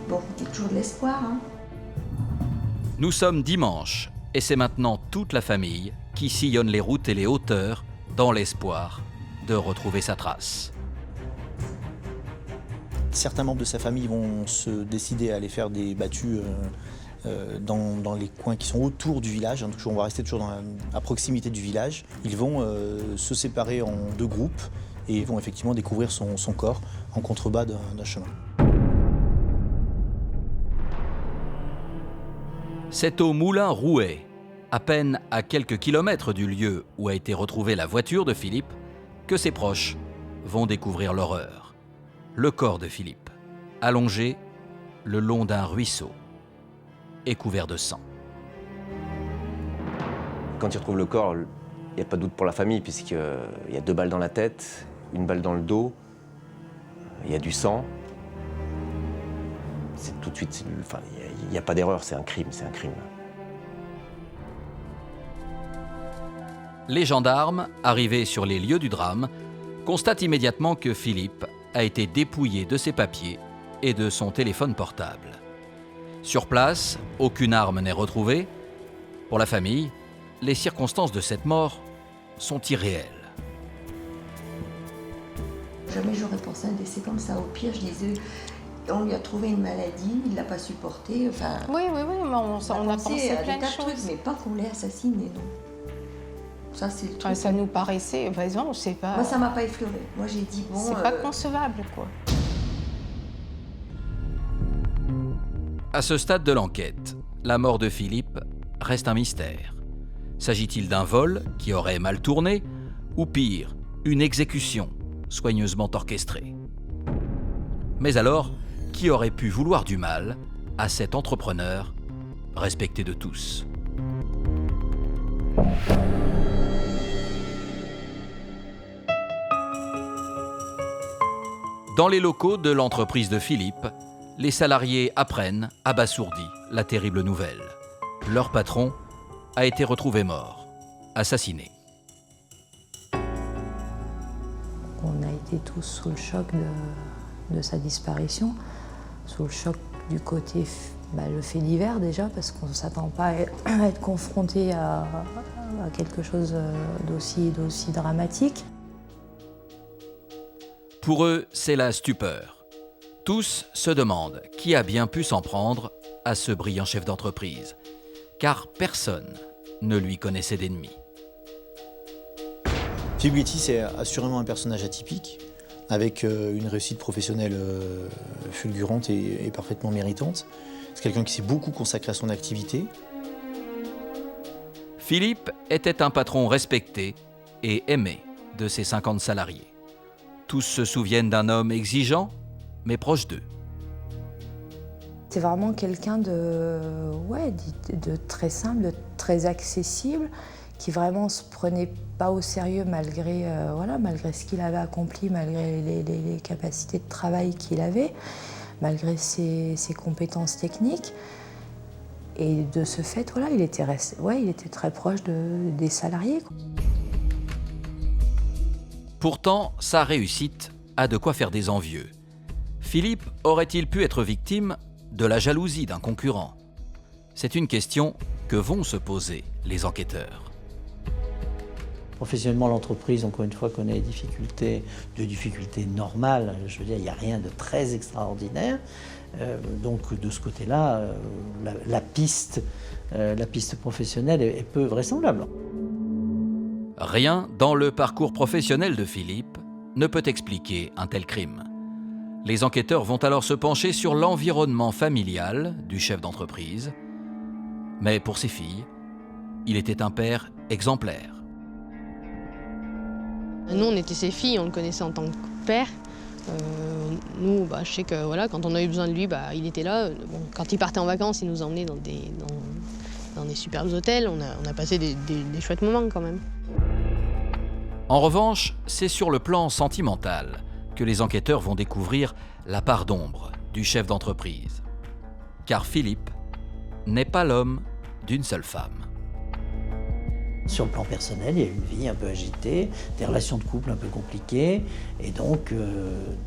bon, il y a toujours de l'espoir. Hein. Nous sommes dimanche et c'est maintenant toute la famille qui sillonne les routes et les hauteurs dans l'espoir de retrouver sa trace. Certains membres de sa famille vont se décider à aller faire des battues dans les coins qui sont autour du village. On va rester toujours à proximité du village. Ils vont se séparer en 2 groupes et vont effectivement découvrir son corps en contrebas d'un chemin. C'est au moulin Rouet, à peine à quelques kilomètres du lieu où a été retrouvée la voiture de Philippe, que ses proches vont découvrir l'horreur. Le corps de Philippe, allongé le long d'un ruisseau et couvert de sang. Quand ils retrouvent le corps, il n'y a pas de doute pour la famille, puisqu'il y a 2 balles dans la tête, 1 balle dans le dos, il y a du sang. C'est tout de suite, il n'y a pas d'erreur, c'est un crime, c'est un crime. Les gendarmes, arrivés sur les lieux du drame, constatent immédiatement que Philippe a été dépouillé de ses papiers et de son téléphone portable. Sur place, aucune arme n'est retrouvée. Pour la famille, les circonstances de cette mort sont irréelles. Jamais j'aurais pensé à un décès comme ça. Au pire, je disais, on lui a trouvé une maladie, il ne l'a pas supportée. Enfin, oui, mais on a pensé à plein des de tas de trucs, choses. mais pas qu'on l'ait assassiné, non. Ça, c'est le truc. Ça nous paraissait, non, c'est pas... Moi, ça m'a pas effleuré. Moi, j'ai dit, bon... C'est pas concevable, quoi. À ce stade de l'enquête, la mort de Philippe reste un mystère. S'agit-il d'un vol qui aurait mal tourné ou pire, une exécution soigneusement orchestrée? Mais alors, qui aurait pu vouloir du mal à cet entrepreneur respecté de tous? Dans les locaux de l'entreprise de Philippe, les salariés apprennent, abasourdis, la terrible nouvelle. Leur patron a été retrouvé mort, assassiné. On a été tous sous le choc de sa disparition, sous le choc du côté, le fait divers déjà, parce qu'on ne s'attend pas à être confronté à quelque chose d'aussi dramatique. Pour eux, c'est la stupeur. Tous se demandent qui a bien pu s'en prendre à ce brillant chef d'entreprise, car personne ne lui connaissait d'ennemis. Philippe Guetty, c'est assurément un personnage atypique, avec une réussite professionnelle fulgurante et parfaitement méritante. C'est quelqu'un qui s'est beaucoup consacré à son activité. Philippe était un patron respecté et aimé de ses 50 salariés. Tous se souviennent d'un homme exigeant, mais proche d'eux. C'est vraiment quelqu'un de très simple, de très accessible, qui vraiment se prenait pas au sérieux malgré ce qu'il avait accompli, malgré les capacités de travail qu'il avait, malgré ses compétences techniques. Et de ce fait, il était très proche des salariés. Pourtant, sa réussite a de quoi faire des envieux. Philippe aurait-il pu être victime de la jalousie d'un concurrent? C'est une question que vont se poser les enquêteurs. Professionnellement, l'entreprise, encore une fois, connaît des difficultés normales. Je veux dire, il n'y a rien de très extraordinaire. Donc, de ce côté-là, la piste professionnelle est peu vraisemblable. Rien dans le parcours professionnel de Philippe ne peut expliquer un tel crime. Les enquêteurs vont alors se pencher sur l'environnement familial du chef d'entreprise. Mais pour ses filles, il était un père exemplaire. Nous, on était ses filles, on le connaissait en tant que père. Nous, je sais que quand on a eu besoin de lui, il était là. Bon, quand il partait en vacances, il nous emmenait dans dans des superbes hôtels, on a passé des chouettes moments quand même. En revanche, c'est sur le plan sentimental que les enquêteurs vont découvrir la part d'ombre du chef d'entreprise. Car Philippe n'est pas l'homme d'une seule femme. Sur le plan personnel, il y a une vie un peu agitée, des relations de couple un peu compliquées, et donc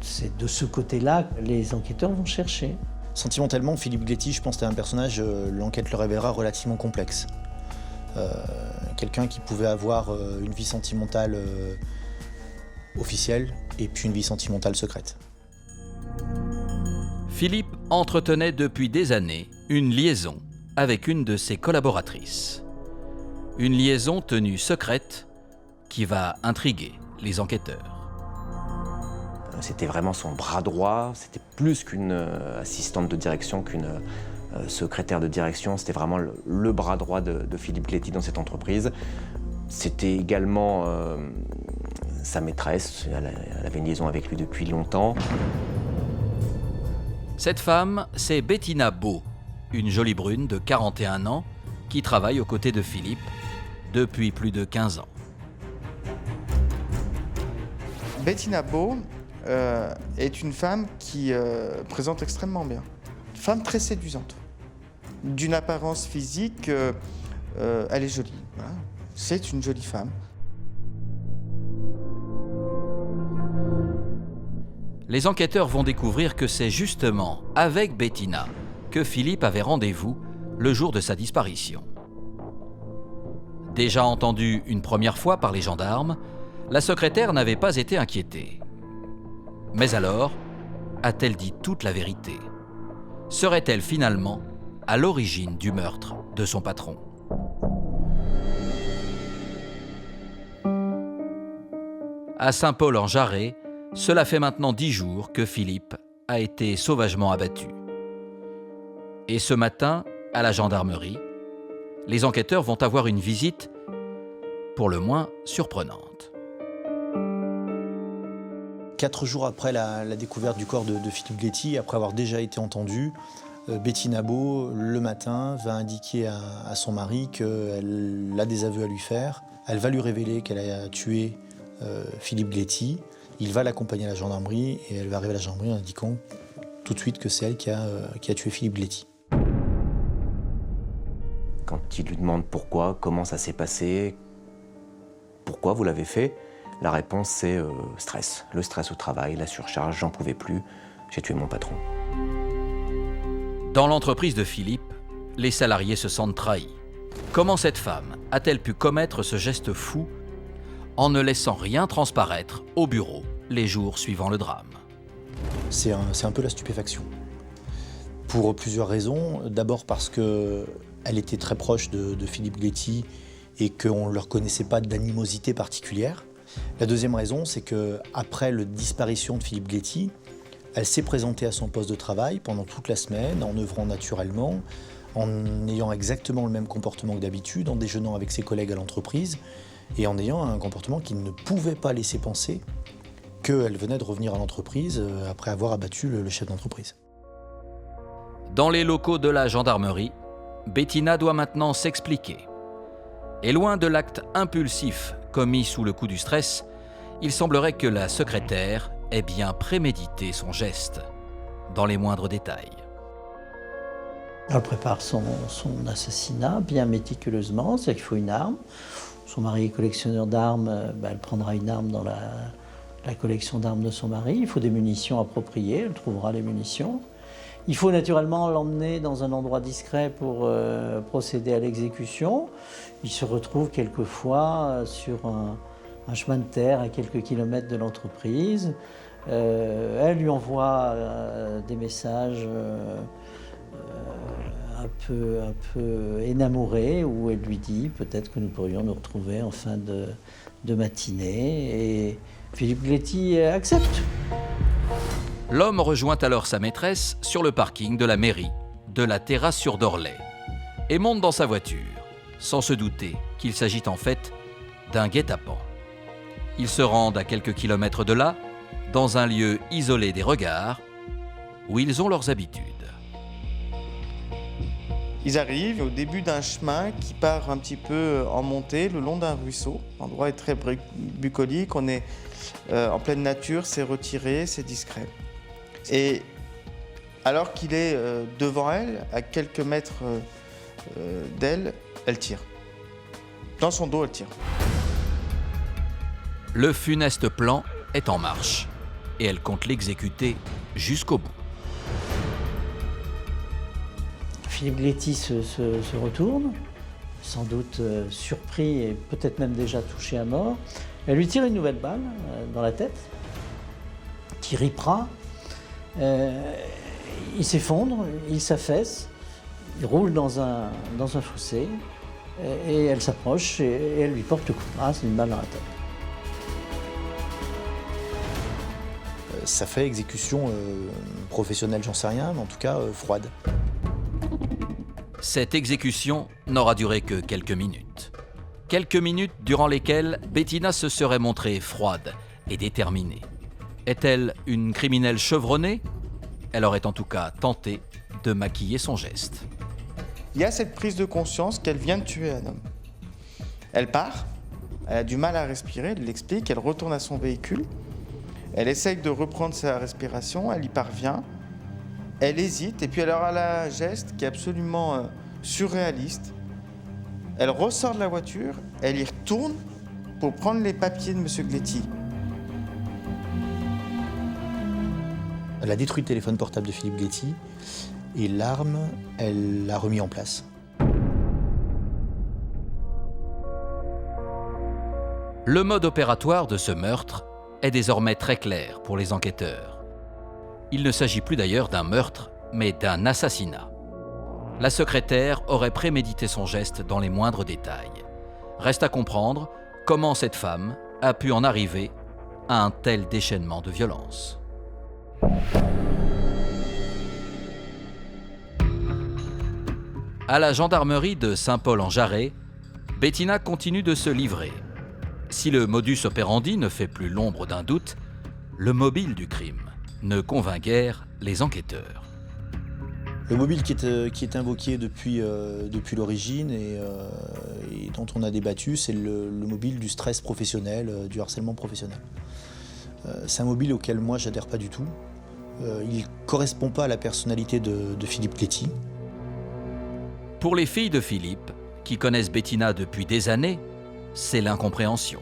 c'est de ce côté-là que les enquêteurs vont chercher. Sentimentalement, Philippe Gléty, je pense que c'était un personnage, l'enquête le révélera, relativement complexe. Quelqu'un qui pouvait avoir une vie sentimentale officielle et puis une vie sentimentale secrète. Philippe entretenait depuis des années une liaison avec une de ses collaboratrices. Une liaison tenue secrète qui va intriguer les enquêteurs. C'était vraiment son bras droit, c'était plus qu'une assistante de direction, qu'une secrétaire de direction, c'était vraiment le bras droit de Philippe Gléty dans cette entreprise. C'était également sa maîtresse, elle avait une liaison avec lui depuis longtemps. Cette femme, c'est Bettina Beau, une jolie brune de 41 ans qui travaille aux côtés de Philippe depuis plus de 15 ans. Bettina Beau est une femme qui présente extrêmement bien. Une femme très séduisante. D'une apparence physique, elle est jolie. Voilà. C'est une jolie femme. Les enquêteurs vont découvrir que c'est justement avec Bettina que Philippe avait rendez-vous le jour de sa disparition. Déjà entendue une première fois par les gendarmes, la secrétaire n'avait pas été inquiétée. Mais alors, a-t-elle dit toute la vérité? Serait-elle finalement à l'origine du meurtre de son patron? À Saint-Paul-en-Jarret, cela fait maintenant 10 jours que Philippe a été sauvagement abattu. Et ce matin, à la gendarmerie, les enquêteurs vont avoir une visite pour le moins surprenante. 4 jours après la découverte du corps de Philippe Gléty, après avoir déjà été entendu, Bettina Beau, le matin, va indiquer à son mari qu'elle a des aveux à lui faire. Elle va lui révéler qu'elle a tué Philippe Gléty. Il va l'accompagner à la gendarmerie et elle va arriver à la gendarmerie en indiquant tout de suite que c'est elle qui a tué Philippe Gléty. Quand il lui demande pourquoi, comment ça s'est passé, pourquoi vous l'avez fait, la réponse c'est stress. Le stress au travail, la surcharge, j'en pouvais plus, j'ai tué mon patron. Dans l'entreprise de Philippe, les salariés se sentent trahis. Comment cette femme a-t-elle pu commettre ce geste fou en ne laissant rien transparaître au bureau les jours suivant le drame? C'est un peu la stupéfaction. Pour plusieurs raisons. D'abord parce qu'elle était très proche de Philippe Gléty et qu'on ne leur connaissait pas d'animosité particulière. La deuxième raison, c'est qu'après la disparition de Philippe Gléty, elle s'est présentée à son poste de travail pendant toute la semaine, en œuvrant naturellement, en ayant exactement le même comportement que d'habitude, en déjeunant avec ses collègues à l'entreprise et en ayant un comportement qui ne pouvait pas laisser penser qu'elle venait de revenir à l'entreprise après avoir abattu le chef d'entreprise. Dans les locaux de la gendarmerie, Bettina doit maintenant s'expliquer. Et loin de l'acte impulsif commis sous le coup du stress, il semblerait que la secrétaire ait bien prémédité son geste, dans les moindres détails. Elle prépare son assassinat bien méticuleusement, c'est-à-dire qu'il faut une arme. Son mari est collectionneur d'armes, elle prendra une arme dans la collection d'armes de son mari. Il faut des munitions appropriées, elle trouvera les munitions. Il faut naturellement l'emmener dans un endroit discret pour procéder à l'exécution. Il se retrouve quelquefois sur un chemin de terre à quelques kilomètres de l'entreprise. Elle lui envoie des messages un peu énamourés où elle lui dit peut-être que nous pourrions nous retrouver en fin de matinée. Et Philippe Gléty accepte. L'homme rejoint alors sa maîtresse sur le parking de la mairie, de la terrasse sur Dorlay, et monte dans sa voiture, sans se douter qu'il s'agit en fait d'un guet-apens. Ils se rendent à quelques kilomètres de là, dans un lieu isolé des regards, où ils ont leurs habitudes. Ils arrivent au début d'un chemin qui part un petit peu en montée, le long d'un ruisseau. L'endroit est très bucolique, on est en pleine nature, c'est retiré, c'est discret. Et alors qu'il est devant elle, à quelques mètres d'elle, elle tire. Dans son dos, elle tire. Le funeste plan est en marche et elle compte l'exécuter jusqu'au bout. Philippe Gléty se retourne, sans doute surpris et peut-être même déjà touché à mort. Elle lui tire une nouvelle balle dans la tête, qui ripera. Il s'effondre, il s'affaisse, il roule dans un fossé et elle s'approche et elle lui porte le coup de grâce, une balle dans la tête. Ça fait exécution professionnelle, j'en sais rien, mais en tout cas froide. Cette exécution n'aura duré que quelques minutes. Quelques minutes durant lesquelles Bettina se serait montrée froide et déterminée. Est-elle une criminelle chevronnée? Elle aurait en tout cas tenté de maquiller son geste. Il y a cette prise de conscience qu'elle vient de tuer un homme. Elle part, elle a du mal à respirer, elle l'explique, elle retourne à son véhicule, elle essaye de reprendre sa respiration, elle y parvient, elle hésite et puis elle aura un geste qui est absolument surréaliste. Elle ressort de la voiture, elle y retourne pour prendre les papiers de M. Gléty. Elle a détruit le téléphone portable de Philippe Gléty et l'arme, elle l'a remis en place. Le mode opératoire de ce meurtre est désormais très clair pour les enquêteurs. Il ne s'agit plus d'ailleurs d'un meurtre, mais d'un assassinat. La secrétaire aurait prémédité son geste dans les moindres détails. Reste à comprendre comment cette femme a pu en arriver à un tel déchaînement de violence. À la gendarmerie de Saint-Paul-en-Jarret, Bettina continue de se livrer. Si le modus operandi ne fait plus l'ombre d'un doute, le mobile du crime ne convainc guère les enquêteurs. Le mobile qui est invoqué depuis l'origine et dont on a débattu, c'est le mobile du stress professionnel, du harcèlement professionnel. C'est un mobile auquel moi j'adhère pas du tout. Il ne correspond pas à la personnalité de Philippe Gléty. Pour les filles de Philippe, qui connaissent Bettina depuis des années, c'est l'incompréhension.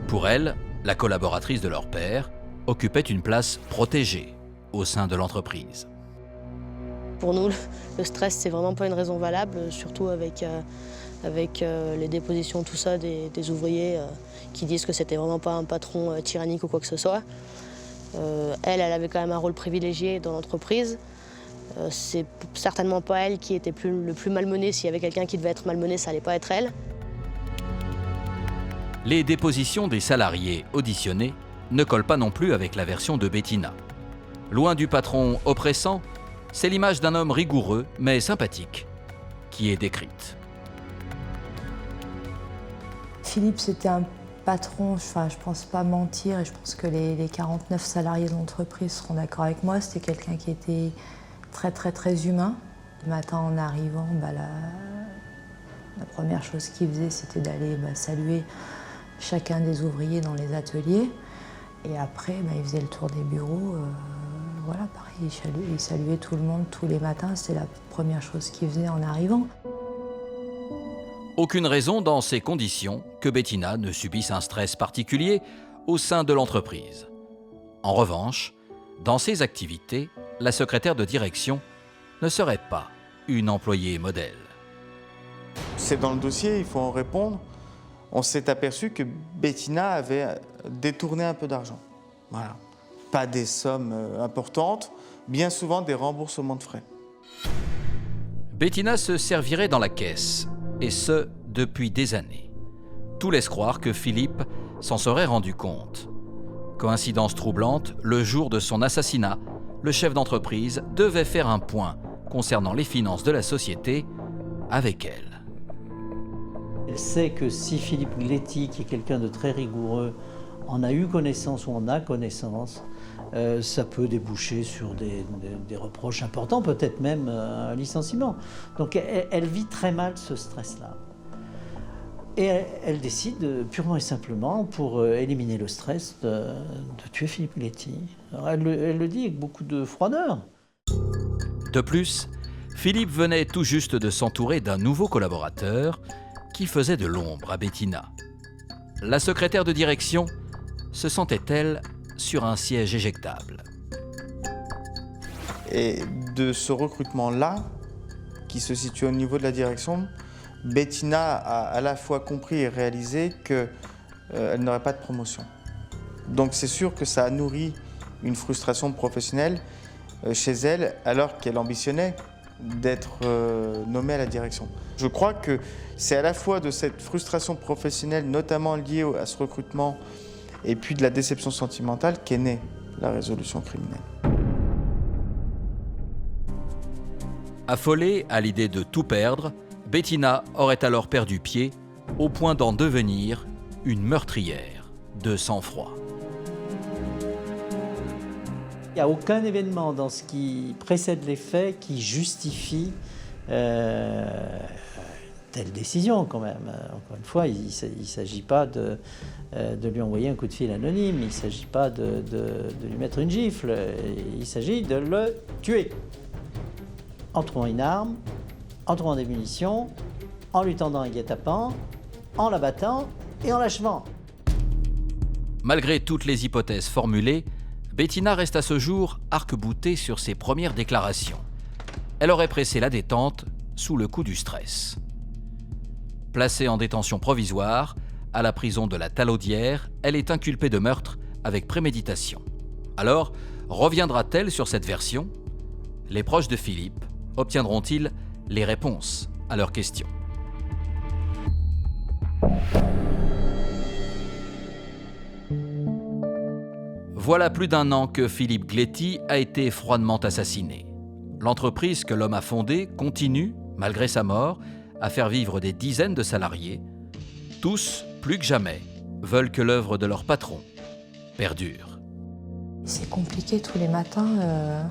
Pour elles, la collaboratrice de leur père occupait une place protégée au sein de l'entreprise. Pour nous, le stress, c'est vraiment pas une raison valable, surtout avec les dépositions, tout ça, des ouvriers qui disent que c'était vraiment pas un patron tyrannique ou quoi que ce soit. Elle avait quand même un rôle privilégié dans l'entreprise. C'est certainement pas elle qui était le plus malmenée. S'il y avait quelqu'un qui devait être malmené, ça allait pas être elle. Les dépositions des salariés auditionnés ne collent pas non plus avec la version de Bettina. Loin du patron oppressant, c'est l'image d'un homme rigoureux mais sympathique qui est décrite. Philippe, c'était un patron, je pense pas mentir, et je pense que les 49 salariés de l'entreprise seront d'accord avec moi. C'était quelqu'un qui était très humain. Le matin en arrivant, la première chose qu'il faisait, c'était d'aller saluer chacun des ouvriers dans les ateliers. Et après, il faisait le tour des bureaux. Voilà, pareil, il saluait tout le monde tous les matins. C'était la première chose qu'il faisait en arrivant. Aucune raison dans ces conditions que Bettina ne subisse un stress particulier au sein de l'entreprise. En revanche, dans ses activités, la secrétaire de direction ne serait pas une employée modèle. C'est dans le dossier, il faut en répondre. On s'est aperçu que Bettina avait détourné un peu d'argent. Voilà. Pas des sommes importantes, bien souvent des remboursements de frais. Bettina se servirait dans la caisse, et ce, depuis des années. Tout laisse croire que Philippe s'en serait rendu compte. Coïncidence troublante, le jour de son assassinat, le chef d'entreprise devait faire un point concernant les finances de la société avec elle. Elle sait que si Philippe Gléty, qui est quelqu'un de très rigoureux, en a eu connaissance ou en a connaissance, ça peut déboucher sur des reproches importants, peut-être même un licenciement. Donc elle vit très mal ce stress-là. Et elle décide purement et simplement, pour éliminer le stress, de tuer Philippe Gléty. Alors elle le dit avec beaucoup de froideur. De plus, Philippe venait tout juste de s'entourer d'un nouveau collaborateur qui faisait de l'ombre à Bettina. La secrétaire de direction se sentait-elle sur un siège éjectable? Et de ce recrutement-là, qui se situe au niveau de la direction, Bettina a à la fois compris et réalisé qu'elle n'aurait pas de promotion. Donc c'est sûr que ça a nourri une frustration professionnelle chez elle, alors qu'elle ambitionnait d'être nommée à la direction. Je crois que c'est à la fois de cette frustration professionnelle, notamment liée à ce recrutement, et puis de la déception sentimentale, qu'est née la résolution criminelle. Affolée à l'idée de tout perdre, Bettina aurait alors perdu pied au point d'en devenir une meurtrière de sang-froid. Il n'y a aucun événement dans ce qui précède les faits qui justifie telle décision quand même. Encore une fois, il ne s'agit pas de lui envoyer un coup de fil anonyme, il ne s'agit pas de lui mettre une gifle, il s'agit de le tuer. En trouvant une arme, en trouvant des munitions, en lui tendant un guet-apens, en l'abattant et en l'achevant. Malgré toutes les hypothèses formulées, Bettina reste à ce jour arc-boutée sur ses premières déclarations. Elle aurait pressé la détente sous le coup du stress. Placée en détention provisoire, à la prison de la Talaudière, elle est inculpée de meurtre avec préméditation. Alors, reviendra-t-elle sur cette version? Les proches de Philippe obtiendront-ils les réponses à leurs questions? Voilà plus d'un an que Philippe Gléty a été froidement assassiné. L'entreprise que l'homme a fondée continue, malgré sa mort, à faire vivre des dizaines de salariés. Tous, plus que jamais, veulent que l'œuvre de leur patron perdure. C'est compliqué tous les matins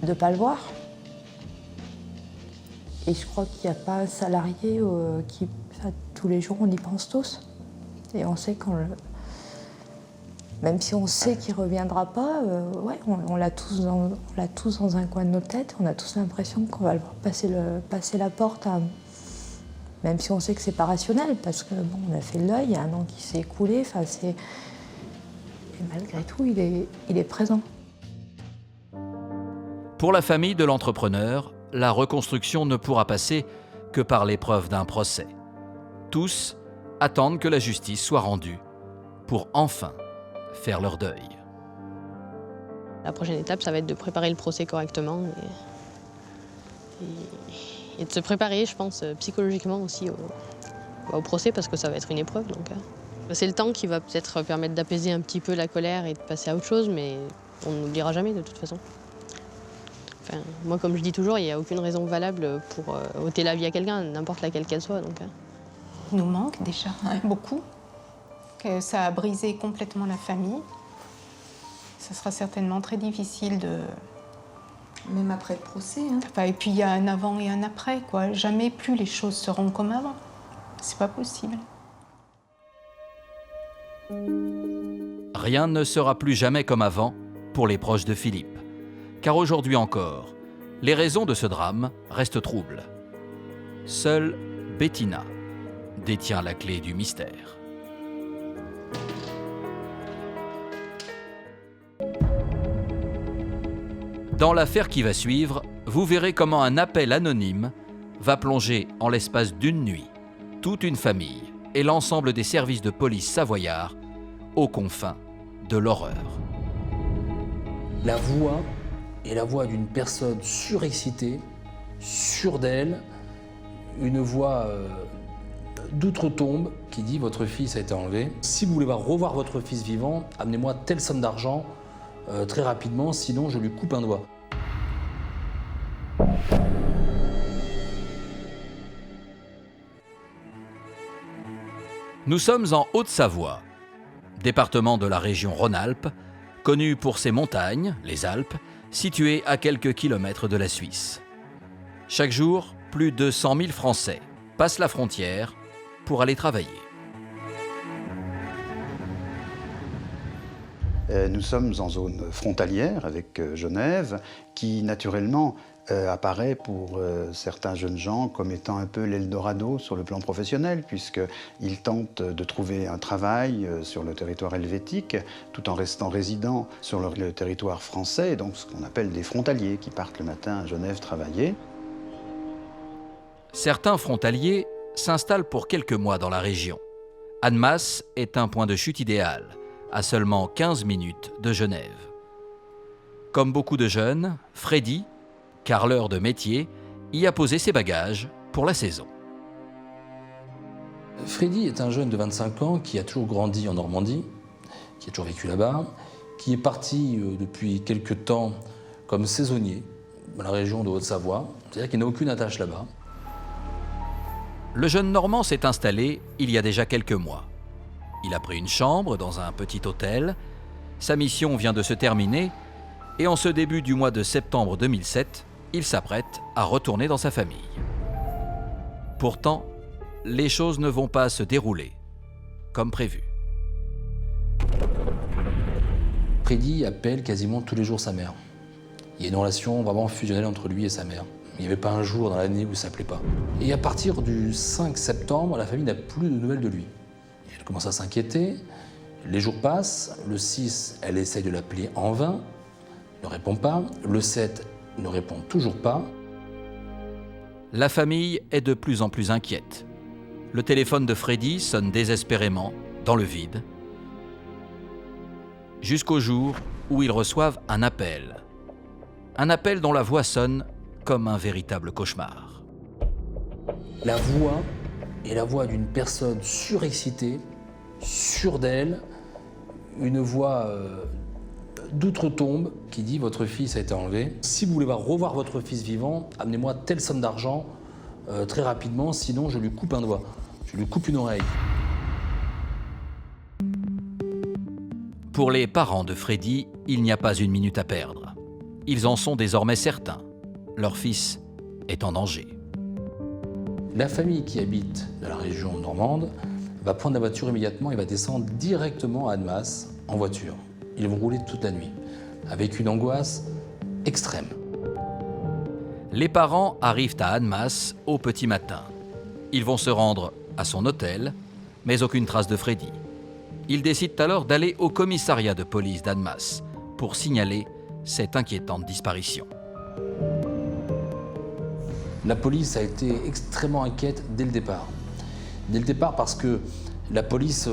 de ne pas le voir. Et je crois qu'il n'y a pas un salarié qui... Enfin, tous les jours, on y pense tous. Et on sait qu'on le... Même si on sait qu'il ne reviendra pas, ouais, on l'a tous dans un coin de nos têtes. On a tous l'impression qu'on va le voir passer la porte, même si on sait que ce n'est pas rationnel, parce que bon, on a fait le deuil, il y a un an qui s'est écoulé. Et malgré tout, il est présent. Pour la famille de l'entrepreneur, la reconstruction ne pourra passer que par l'épreuve d'un procès. Tous attendent que la justice soit rendue pour enfin faire leur deuil. La prochaine étape, ça va être de préparer le procès correctement et de se préparer, je pense, psychologiquement aussi au procès, parce que ça va être une épreuve. Donc, c'est le temps qui va peut-être permettre d'apaiser un petit peu la colère et de passer à autre chose, mais on n'oubliera jamais de toute façon. Enfin, moi, comme je dis toujours, il n'y a aucune raison valable pour ôter la vie à quelqu'un, n'importe laquelle qu'elle soit. Donc, Il nous manque déjà beaucoup. Que ça a brisé complètement la famille. Ça sera certainement très difficile de... Même après le procès. Enfin, et puis il y a un avant et un après, quoi. Jamais plus les choses seront comme avant. C'est pas possible. Rien ne sera plus jamais comme avant pour les proches de Philippe. Car aujourd'hui encore, les raisons de ce drame restent troubles. Seule Bettina détient la clé du mystère. Dans l'affaire qui va suivre, vous verrez comment un appel anonyme va plonger en l'espace d'une nuit toute une famille et l'ensemble des services de police savoyards aux confins de l'horreur. La voix est la voix d'une personne surexcitée, sûre d'elle, une voix d'outre-tombe qui dit « Votre fils a été enlevé. Si vous voulez revoir votre fils vivant, amenez-moi telle somme d'argent très rapidement, sinon je lui coupe un doigt. » Nous sommes en Haute-Savoie, département de la région Rhône-Alpes, connu pour ses montagnes, les Alpes, situées à quelques kilomètres de la Suisse. Chaque jour, plus de 100 000 Français passent la frontière pour aller travailler. Nous sommes en zone frontalière avec Genève, qui naturellement apparaît pour certains jeunes gens comme étant un peu l'Eldorado sur le plan professionnel, puisqu'ils tentent de trouver un travail sur le territoire helvétique, tout en restant résidents sur le territoire français, donc ce qu'on appelle des frontaliers, qui partent le matin à Genève travailler. Certains frontaliers s'installent pour quelques mois dans la région. Annemasse est un point de chute idéal, à seulement 15 minutes de Genève. Comme beaucoup de jeunes, Freddy, carreleur de métier, y a posé ses bagages pour la saison. Freddy est un jeune de 25 ans qui a toujours grandi en Normandie, qui a toujours vécu là-bas, qui est parti depuis quelque temps comme saisonnier dans la région de Haute-Savoie, c'est-à-dire qu'il n'a aucune attache là-bas. Le jeune Normand s'est installé il y a déjà quelques mois. Il a pris une chambre dans un petit hôtel. Sa mission vient de se terminer et en ce début du mois de septembre 2007, il s'apprête à retourner dans sa famille. Pourtant, les choses ne vont pas se dérouler comme prévu. Freddy appelle quasiment tous les jours sa mère. Il y a une relation vraiment fusionnelle entre lui et sa mère. Il n'y avait pas un jour dans l'année où il ne s'appelait pas. Et à partir du 5 septembre, la famille n'a plus de nouvelles de lui. Elle commence à s'inquiéter, les jours passent, le 6, elle essaye de l'appeler en vain, il ne répond pas, le 7 ne répond toujours pas. La famille est de plus en plus inquiète. Le téléphone de Freddy sonne désespérément, dans le vide, jusqu'au jour où ils reçoivent un appel. Un appel dont la voix sonne comme un véritable cauchemar. La voix est la voix d'une personne surexcitée, sûre d'elle, une voix d'outre-tombe qui dit « Votre fils a été enlevé. Si vous voulez revoir votre fils vivant, amenez-moi telle somme d'argent très rapidement, sinon je lui coupe un doigt, je lui coupe une oreille. » Pour les parents de Freddy, il n'y a pas une minute à perdre. Ils en sont désormais certains. Leur fils est en danger. La famille qui habite dans la région normande va prendre la voiture immédiatement et va descendre directement à Annemasse en voiture. Ils vont rouler toute la nuit, avec une angoisse extrême. Les parents arrivent à Annemasse au petit matin. Ils vont se rendre à son hôtel, mais aucune trace de Freddy. Ils décident alors d'aller au commissariat de police d'Annemasse pour signaler cette inquiétante disparition. La police a été extrêmement inquiète dès le départ. Dès le départ parce que la police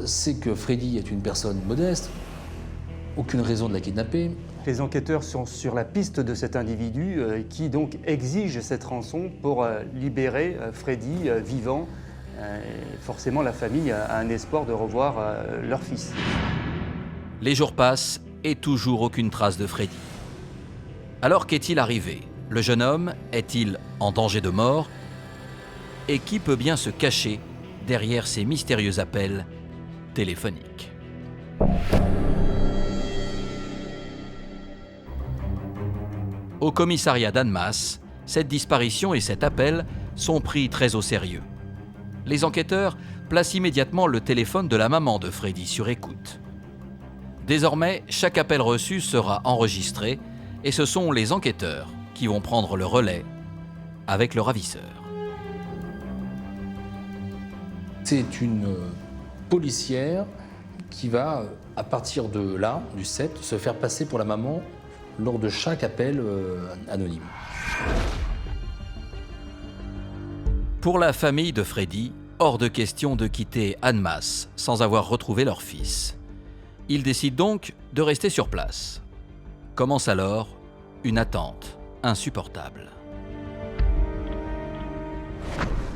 sait que Freddy est une personne modeste, aucune raison de la kidnapper. Les enquêteurs sont sur la piste de cet individu qui donc exige cette rançon pour libérer Freddy vivant. Forcément, la famille a un espoir de revoir leur fils. Les jours passent et toujours aucune trace de Freddy. Alors qu'est-il arrivé ? Le jeune homme est-il en danger de mort ? Et qui peut bien se cacher derrière ces mystérieux appels téléphoniques ? Au commissariat d'Annemasse, cette disparition et cet appel sont pris très au sérieux. Les enquêteurs placent immédiatement le téléphone de la maman de Freddy sur écoute. Désormais, chaque appel reçu sera enregistré et ce sont les enquêteurs qui vont prendre le relais avec le ravisseur. C'est une policière qui va, à partir de là, du 7, se faire passer pour la maman lors de chaque appel anonyme. Pour la famille de Freddy, hors de question de quitter Annemasse sans avoir retrouvé leur fils. Ils décident donc de rester sur place. Commence alors une attente insupportable.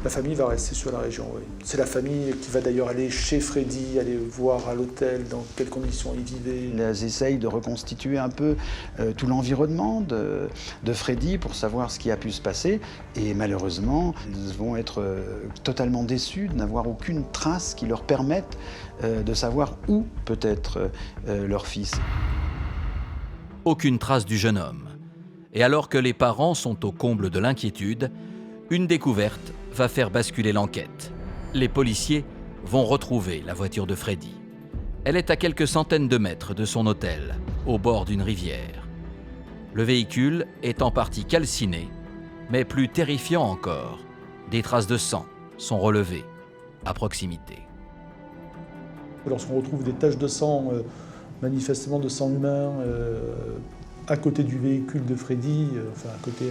La famille va rester sur la région, oui. C'est la famille qui va d'ailleurs aller chez Freddy, aller voir à l'hôtel dans quelles conditions il vivait. Ils essayent de reconstituer un peu tout l'environnement de Freddy pour savoir ce qui a pu se passer. Et malheureusement, ils vont être totalement déçus de n'avoir aucune trace qui leur permette de savoir où peut être leur fils. Aucune trace du jeune homme. Et alors que les parents sont au comble de l'inquiétude, une découverte va faire basculer l'enquête. Les policiers vont retrouver la voiture de Freddy. Elle est à quelques centaines de mètres de son hôtel, au bord d'une rivière. Le véhicule est en partie calciné, mais plus terrifiant encore, des traces de sang sont relevées à proximité. Lorsqu'on retrouve des taches de sang, manifestement de sang humain, à côté du véhicule de Freddy, enfin à côté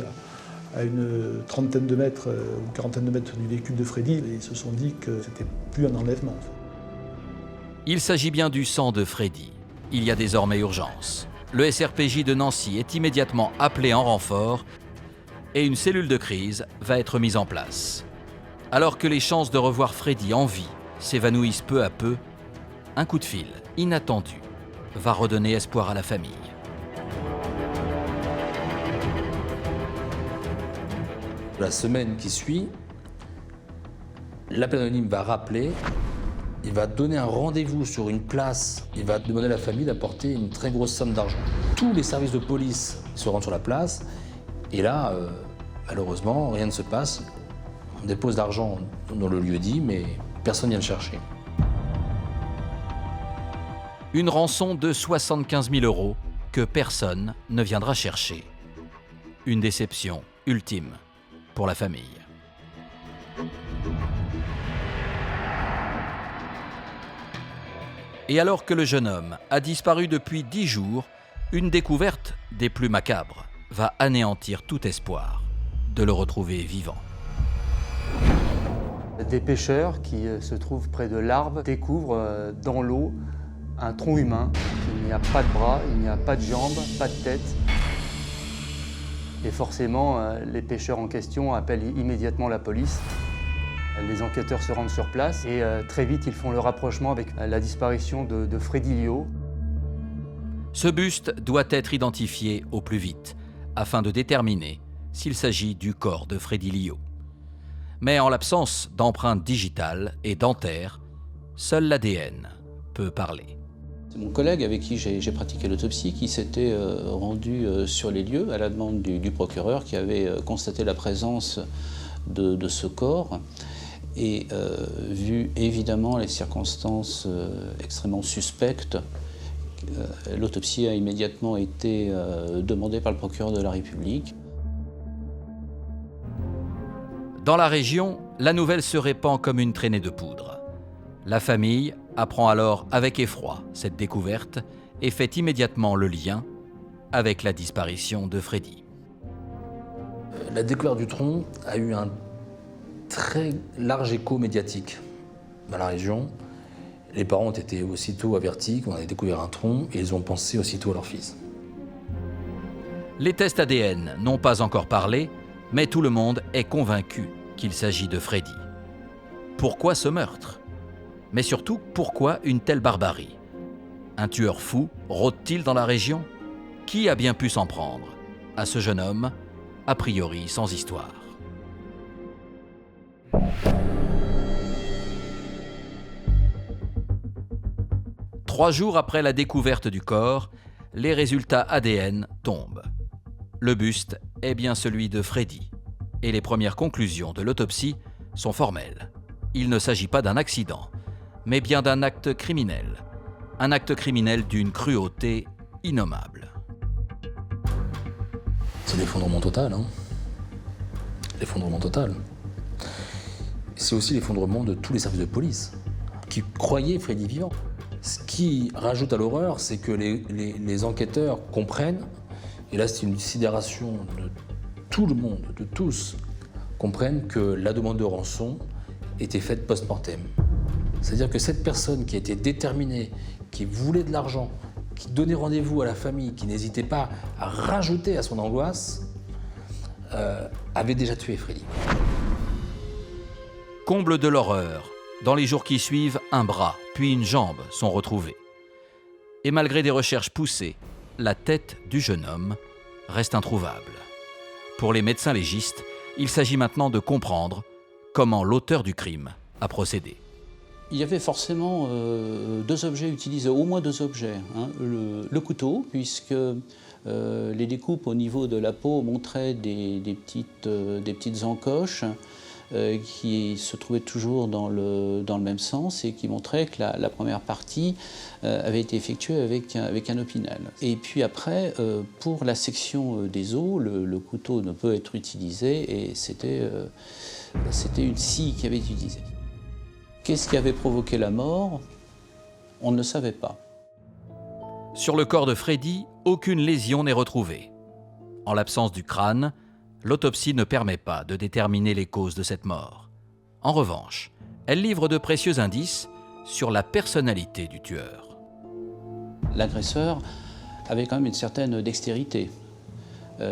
à une trentaine de mètres, une quarantaine de mètres du véhicule de Freddy, ils se sont dit que c'était plus un enlèvement. En fait. Il s'agit bien du sang de Freddy. Il y a désormais urgence. Le SRPJ de Nancy est immédiatement appelé en renfort et une cellule de crise va être mise en place. Alors que les chances de revoir Freddy en vie s'évanouissent peu à peu, un coup de fil inattendu va redonner espoir à la famille. La semaine qui suit, l'appel anonyme va rappeler, il va donner un rendez-vous sur une place, il va demander à la famille d'apporter une très grosse somme d'argent. Tous les services de police se rendent sur la place, et là, malheureusement, rien ne se passe. On dépose l'argent dans le lieu dit, mais personne ne vient le chercher. Une rançon de 75 000 € que personne ne viendra chercher. Une déception ultime pour la famille. Et alors que le jeune homme a disparu depuis 10 jours, une découverte des plus macabres va anéantir tout espoir de le retrouver vivant. Des pêcheurs qui se trouvent près de l'Arve découvrent dans l'eau un tronc humain. Il n'y a pas de bras, il n'y a pas de jambes, pas de tête. Et forcément, les pêcheurs en question appellent immédiatement la police. Les enquêteurs se rendent sur place et très vite, ils font le rapprochement avec la disparition de Freddy Liot. Ce buste doit être identifié au plus vite, afin de déterminer s'il s'agit du corps de Freddy Liot. Mais en l'absence d'empreintes digitales et dentaires, seul l'ADN peut parler. C'est mon collègue avec qui j'ai pratiqué l'autopsie qui s'était rendu sur les lieux à la demande du procureur qui avait constaté la présence de ce corps. Et vu évidemment les circonstances extrêmement suspectes, l'autopsie a immédiatement été demandée par le procureur de la République. Dans la région, la nouvelle se répand comme une traînée de poudre. La famille apprend alors avec effroi cette découverte et fait immédiatement le lien avec la disparition de Freddy. La découverte du tronc a eu un très large écho médiatique dans la région. Les parents ont été aussitôt avertis qu'on avait découvert un tronc et ils ont pensé aussitôt à leur fils. Les tests ADN n'ont pas encore parlé, mais tout le monde est convaincu qu'il s'agit de Freddy. Pourquoi ce meurtre ? Mais surtout, pourquoi une telle barbarie ? Un tueur fou rôde-t-il dans la région ? Qui a bien pu s'en prendre à ce jeune homme, a priori sans histoire ? Trois jours après la découverte du corps, les résultats ADN tombent. Le buste est bien celui de Freddy, et les premières conclusions de l'autopsie sont formelles. Il ne s'agit pas d'un accident, mais bien d'un acte criminel. Un acte criminel d'une cruauté innommable. C'est l'effondrement total, hein. L'effondrement total. C'est aussi l'effondrement de tous les services de police qui croyaient Freddy vivant. Ce qui rajoute à l'horreur, c'est que les enquêteurs comprennent, et là c'est une sidération de tout le monde, de tous, comprennent que la demande de rançon était faite post-mortem. C'est-à-dire que cette personne qui était déterminée, qui voulait de l'argent, qui donnait rendez-vous à la famille, qui n'hésitait pas à rajouter à son angoisse, avait déjà tué Freddy. Comble de l'horreur, dans les jours qui suivent, un bras, puis une jambe sont retrouvés. Et malgré des recherches poussées, la tête du jeune homme reste introuvable. Pour les médecins légistes, il s'agit maintenant de comprendre comment l'auteur du crime a procédé. Il y avait forcément deux objets utilisés, au moins deux objets. Hein. Le couteau, puisque les découpes au niveau de la peau montraient des petites encoches qui se trouvaient toujours dans le même sens et qui montraient que la première partie avait été effectuée avec un opinel. Et puis après, pour la section des os, le couteau ne peut être utilisé et c'était une scie qui avait été utilisée. Qu'est-ce qui avait provoqué la mort? On ne le savait pas. Sur le corps de Freddy, aucune lésion n'est retrouvée. En l'absence du crâne, l'autopsie ne permet pas de déterminer les causes de cette mort. En revanche, elle livre de précieux indices sur la personnalité du tueur. L'agresseur avait quand même une certaine dextérité.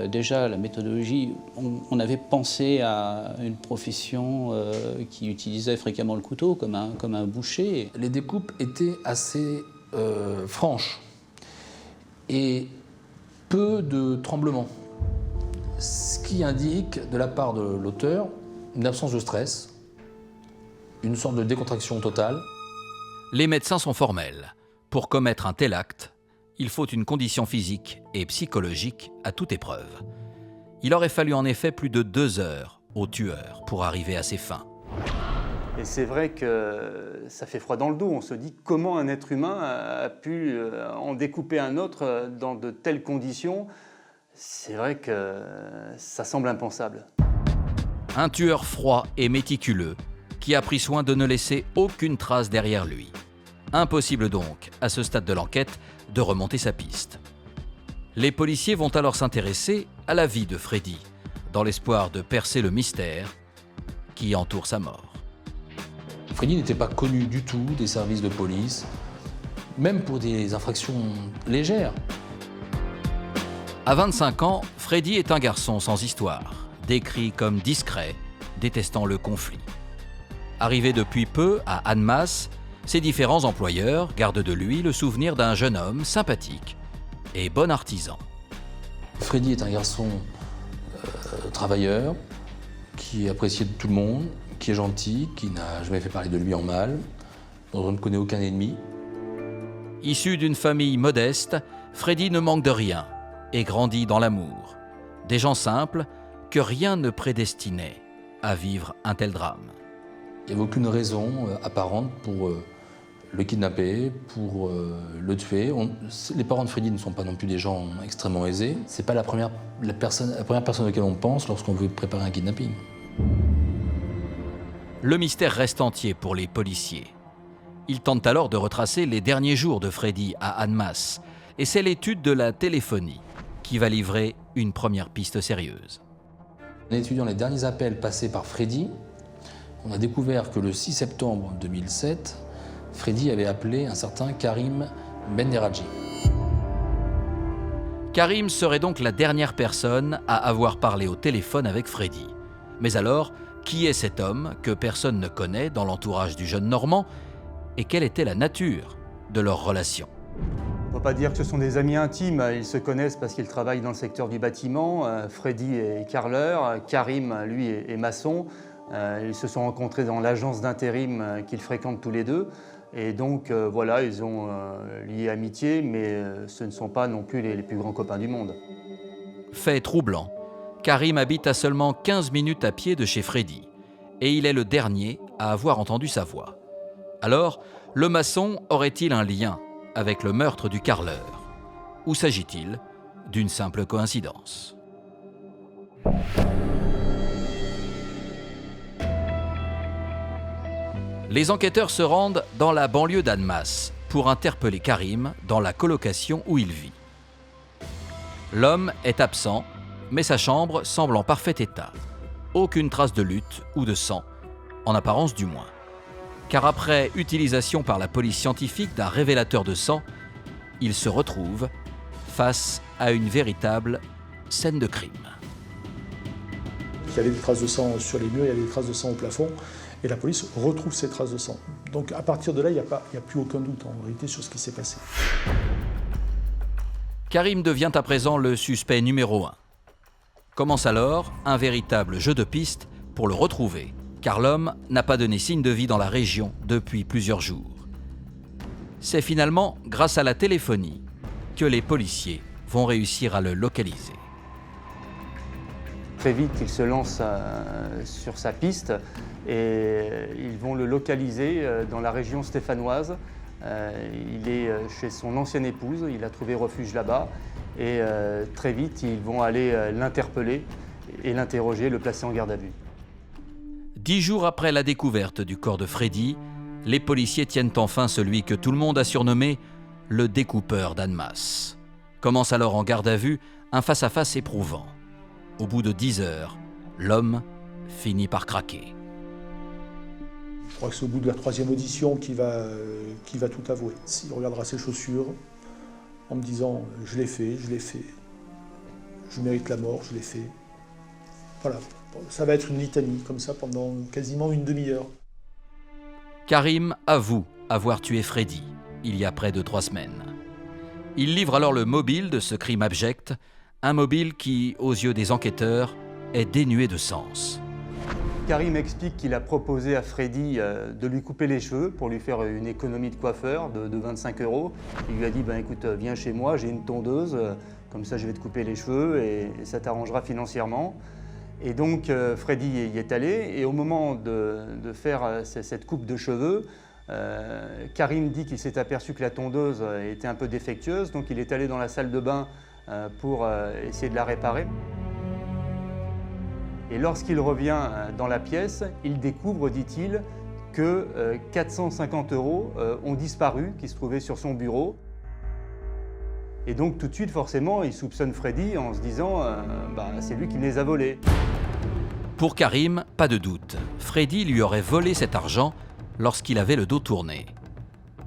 Déjà, la méthodologie, on avait pensé à une profession qui utilisait fréquemment le couteau comme un boucher. Les découpes étaient assez franches et peu de tremblements, ce qui indique de la part de l'auteur une absence de stress, une sorte de décontraction totale. Les médecins sont formels. Pour commettre un tel acte, il faut une condition physique et psychologique à toute épreuve. Il aurait fallu en effet plus de 2 heures au tueur pour arriver à ses fins. Et c'est vrai que ça fait froid dans le dos. On se dit comment un être humain a pu en découper un autre dans de telles conditions. C'est vrai que ça semble impensable. Un tueur froid et méticuleux qui a pris soin de ne laisser aucune trace derrière lui. Impossible donc, à ce stade de l'enquête, de remonter sa piste. Les policiers vont alors s'intéresser à la vie de Freddy, dans l'espoir de percer le mystère qui entoure sa mort. Freddy n'était pas connu du tout des services de police, même pour des infractions légères. À 25 ans, Freddy est un garçon sans histoire, décrit comme discret, détestant le conflit. Arrivé depuis peu à Annemasse, ses différents employeurs gardent de lui le souvenir d'un jeune homme sympathique et bon artisan. Freddy est un garçon travailleur, qui est apprécié de tout le monde, qui est gentil, qui n'a jamais fait parler de lui en mal, dont on ne connaît aucun ennemi. Issu d'une famille modeste, Freddy ne manque de rien et grandit dans l'amour. Des gens simples que rien ne prédestinait à vivre un tel drame. Il n'y avait aucune raison apparente pour le kidnapper, pour le tuer. Les parents de Freddy ne sont pas non plus des gens extrêmement aisés. Ce n'est pas la première personne à laquelle on pense lorsqu'on veut préparer un kidnapping. Le mystère reste entier pour les policiers. Ils tentent alors de retracer les derniers jours de Freddy à Annemasse, et c'est l'étude de la téléphonie qui va livrer une première piste sérieuse. En étudiant les derniers appels passés par Freddy, on a découvert que le 6 septembre 2007, Freddy avait appelé un certain Karim Benderadji. Karim serait donc la dernière personne à avoir parlé au téléphone avec Freddy. Mais alors, qui est cet homme que personne ne connaît dans l'entourage du jeune Normand et quelle était la nature de leur relation? On ne peut pas dire que ce sont des amis intimes, ils se connaissent parce qu'ils travaillent dans le secteur du bâtiment. Freddy est carreleur, Karim, lui, est maçon. Ils se sont rencontrés dans l'agence d'intérim qu'ils fréquentent tous les deux. Et donc, voilà, ils ont lié amitié, mais ce ne sont pas non plus les plus grands copains du monde. Fait troublant, Karim habite à seulement 15 minutes à pied de chez Freddy, et il est le dernier à avoir entendu sa voix. Alors, le maçon aurait-il un lien avec le meurtre du carreleur? Ou s'agit-il d'une simple coïncidence? Les enquêteurs se rendent dans la banlieue d'Annemasse pour interpeller Karim dans la colocation où il vit. L'homme est absent, mais sa chambre semble en parfait état. Aucune trace de lutte ou de sang, en apparence du moins. Car après utilisation par la police scientifique d'un révélateur de sang, il se retrouve face à une véritable scène de crime. Il y avait des traces de sang sur les murs, il y avait des traces de sang au plafond. Et la police retrouve ces traces de sang. Donc à partir de là, il n'y a plus aucun doute en réalité sur ce qui s'est passé. Karim devient à présent le suspect numéro 1. Commence alors un véritable jeu de piste pour le retrouver, car l'homme n'a pas donné signe de vie dans la région depuis plusieurs jours. C'est finalement grâce à la téléphonie que les policiers vont réussir à le localiser. Très vite, ils se lancent sur sa piste et ils vont le localiser dans la région stéphanoise. Il est chez son ancienne épouse, il a trouvé refuge là-bas et très vite ils vont aller l'interpeller et l'interroger, le placer en garde à vue. 10 jours après la découverte du corps de Freddy, les policiers tiennent enfin celui que tout le monde a surnommé le découpeur d'Annemasse. Commence alors en garde à vue un face-à-face éprouvant. Au bout de 10 heures, l'homme finit par craquer. Je crois que c'est au bout de la 3e audition qu'il va tout avouer. Il regardera ses chaussures en me disant « je l'ai fait, je mérite la mort, je l'ai fait ». Voilà, ça va être une litanie comme ça pendant quasiment une demi-heure. Karim avoue avoir tué Freddy il y a près de 3 semaines. Il livre alors le mobile de ce crime abject, un mobile qui, aux yeux des enquêteurs, est dénué de sens. Karim explique qu'il a proposé à Freddy de lui couper les cheveux pour lui faire une économie de coiffeur de 25 €. Il lui a dit « écoute, viens chez moi, j'ai une tondeuse, comme ça je vais te couper les cheveux et ça t'arrangera financièrement ». Et donc Freddy y est allé et au moment de faire cette coupe de cheveux, Karim dit qu'il s'est aperçu que la tondeuse était un peu défectueuse, donc il est allé dans la salle de bain pour essayer de la réparer. Et lorsqu'il revient dans la pièce, il découvre, dit-il, que 450 € ont disparu, qui se trouvaient sur son bureau. Et donc tout de suite, forcément, il soupçonne Freddy en se disant c'est lui qui me les a volés. Pour Karim, pas de doute, Freddy lui aurait volé cet argent lorsqu'il avait le dos tourné.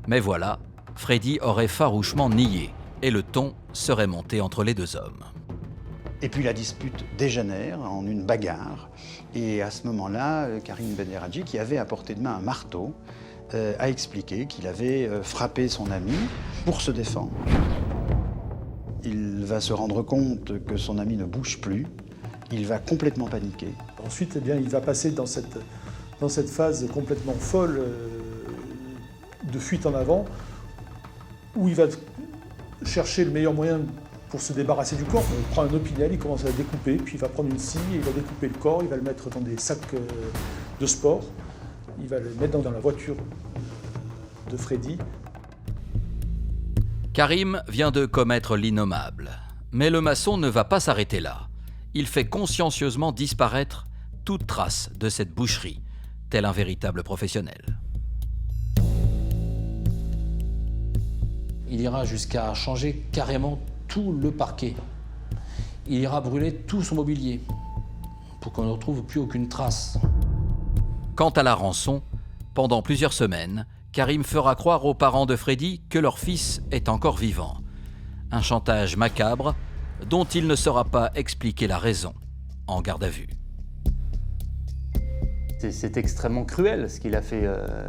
Mais voilà, Freddy aurait farouchement nié et le ton serait monté entre les deux hommes. Et puis la dispute dégénère en une bagarre. Et à ce moment-là, Karim Benderadji, qui avait à portée de main un marteau, a expliqué qu'il avait frappé son ami pour se défendre. Il va se rendre compte que son ami ne bouge plus. Il va complètement paniquer. Ensuite, il va passer dans cette phase complètement folle de fuite en avant, où il va chercher le meilleur moyen pour se débarrasser du corps. Il prend un opinel, il commence à le découper, puis il va prendre une scie, il va découper le corps, il va le mettre dans des sacs de sport, il va le mettre dans la voiture de Freddy. Karim vient de commettre l'innommable. Mais le maçon ne va pas s'arrêter là. Il fait consciencieusement disparaître toute trace de cette boucherie, tel un véritable professionnel. Il ira jusqu'à changer carrément tout le parquet. Il ira brûler tout son mobilier pour qu'on ne retrouve plus aucune trace. Quant à la rançon, pendant plusieurs semaines, Karim fera croire aux parents de Freddy que leur fils est encore vivant. Un chantage macabre dont il ne saura pas expliquer la raison en garde à vue. C'est extrêmement cruel ce qu'il a fait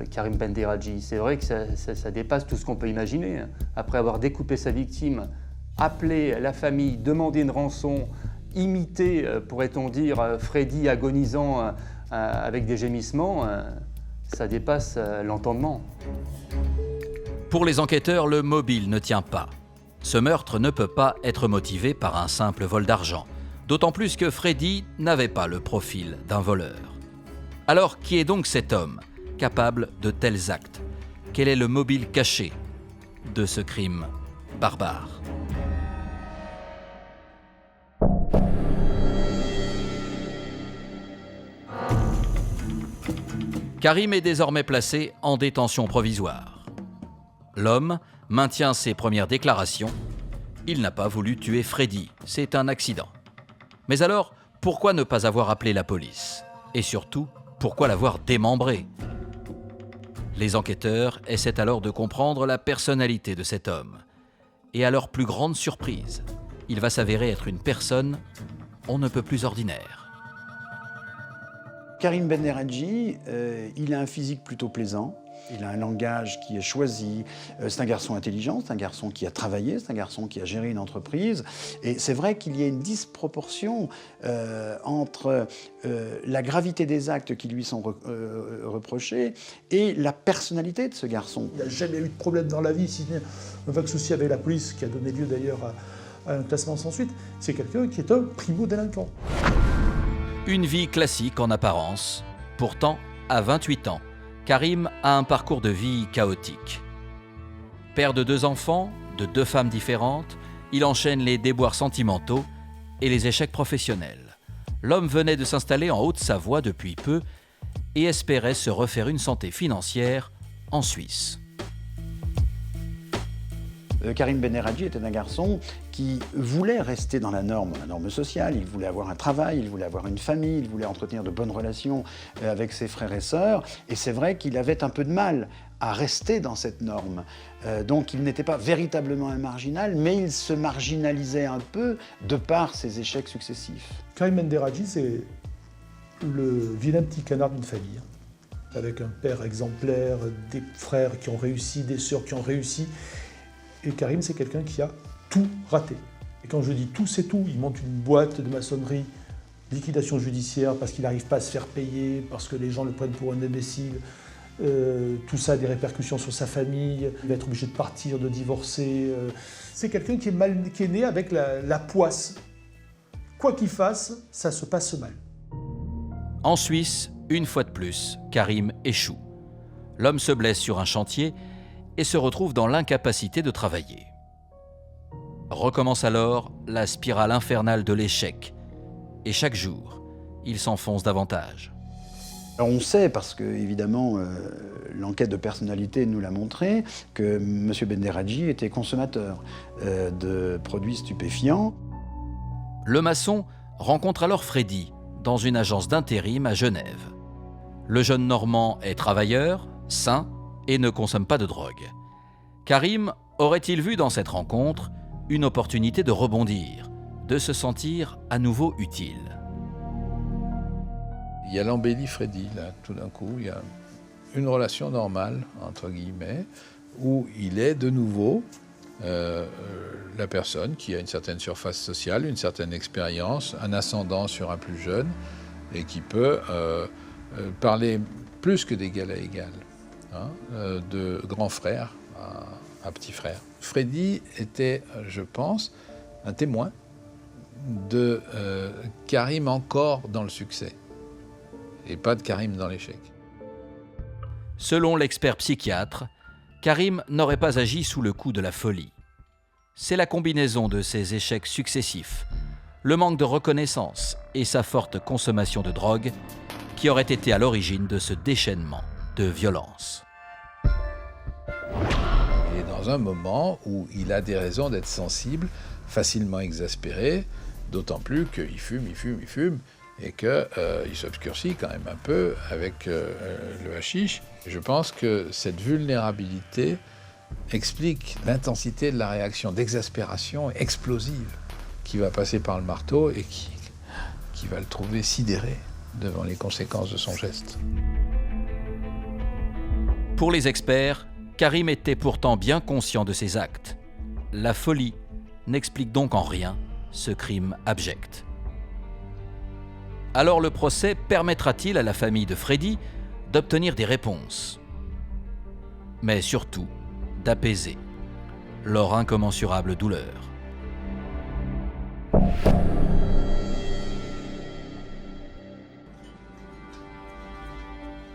Karim Benderadji. C'est vrai que ça dépasse tout ce qu'on peut imaginer. Après avoir découpé sa victime, appelé la famille, demandé une rançon, imité, pourrait-on dire, Freddy agonisant avec des gémissements, ça dépasse l'entendement. Pour les enquêteurs, le mobile ne tient pas. Ce meurtre ne peut pas être motivé par un simple vol d'argent, d'autant plus que Freddy n'avait pas le profil d'un voleur. Alors, qui est donc cet homme, capable de tels actes? Quel est le mobile caché de ce crime barbare? Karim est désormais placé en détention provisoire. L'homme maintient ses premières déclarations. Il n'a pas voulu tuer Freddy, c'est un accident. Mais alors, pourquoi ne pas avoir appelé la police? Et surtout, pourquoi l'avoir démembré? Les enquêteurs essaient alors de comprendre la personnalité de cet homme. Et à leur plus grande surprise, il va s'avérer être une personne on ne peut plus ordinaire. Karim Benderadji, il a un physique plutôt plaisant. Il a un langage qui est choisi. C'est un garçon intelligent, c'est un garçon qui a travaillé, c'est un garçon qui a géré une entreprise. Et c'est vrai qu'il y a une disproportion entre la gravité des actes qui lui sont reprochés et la personnalité de ce garçon. Il n'a jamais eu de problème dans la vie, si ce n'est un vague souci avec la police, qui a donné lieu d'ailleurs à un classement sans suite. C'est quelqu'un qui est un primo-délinquant. Une vie classique en apparence. Pourtant, à 28 ans, Karim a un parcours de vie chaotique. Père de 2 enfants, de 2 femmes différentes, il enchaîne les déboires sentimentaux et les échecs professionnels. L'homme venait de s'installer en Haute-Savoie depuis peu et espérait se refaire une santé financière en Suisse. Karim Benderadji était un garçon qui voulait rester dans la norme sociale, il voulait avoir un travail, il voulait avoir une famille, il voulait entretenir de bonnes relations avec ses frères et sœurs, et c'est vrai qu'il avait un peu de mal à rester dans cette norme. Donc il n'était pas véritablement un marginal, mais il se marginalisait un peu de par ses échecs successifs. Karim Benderadji, c'est le vilain petit canard d'une famille, avec un père exemplaire, des frères qui ont réussi, des sœurs qui ont réussi. Et Karim, c'est quelqu'un qui a tout raté. Et quand je dis tout, c'est tout. Il monte une boîte de maçonnerie, liquidation judiciaire, parce qu'il n'arrive pas à se faire payer, parce que les gens le prennent pour un imbécile. Tout ça a des répercussions sur sa famille. Il va être obligé de partir, de divorcer. C'est quelqu'un qui est né avec la poisse. Quoi qu'il fasse, ça se passe mal. En Suisse, une fois de plus, Karim échoue. L'homme se blesse sur un chantier et se retrouve dans l'incapacité de travailler. Recommence alors la spirale infernale de l'échec. Et chaque jour, il s'enfonce davantage. Alors on sait, parce que évidemment l'enquête de personnalité nous l'a montré, que M. Benderadji était consommateur de produits stupéfiants. Le maçon rencontre alors Freddy dans une agence d'intérim à Genève. Le jeune Normand est travailleur, sain et ne consomme pas de drogue. Karim aurait-il vu dans cette rencontre une opportunité de rebondir, de se sentir à nouveau utile? Il y a l'embellie Freddy, là, tout d'un coup, il y a une relation normale, entre guillemets, où il est de nouveau la personne qui a une certaine surface sociale, une certaine expérience, un ascendant sur un plus jeune, et qui peut parler plus que d'égal à égal, hein, de grand frère à petit frère. Freddy était, je pense, un témoin de Karim encore dans le succès, et pas de Karim dans l'échec. Selon l'expert psychiatre, Karim n'aurait pas agi sous le coup de la folie. C'est la combinaison de ses échecs successifs, le manque de reconnaissance et sa forte consommation de drogue qui aurait été à l'origine de ce déchaînement de violence. Il est dans un moment où il a des raisons d'être sensible, facilement exaspéré, d'autant plus qu'il fume, et qu'il s'obscurcit quand même un peu avec le hashish. Je pense que cette vulnérabilité explique l'intensité de la réaction d'exaspération explosive qui va passer par le marteau et qui va le trouver sidéré devant les conséquences de son geste. Pour les experts, Karim était pourtant bien conscient de ses actes. La folie n'explique donc en rien ce crime abject. Alors le procès permettra-t-il à la famille de Freddy d'obtenir des réponses, mais surtout d'apaiser leur incommensurable douleur?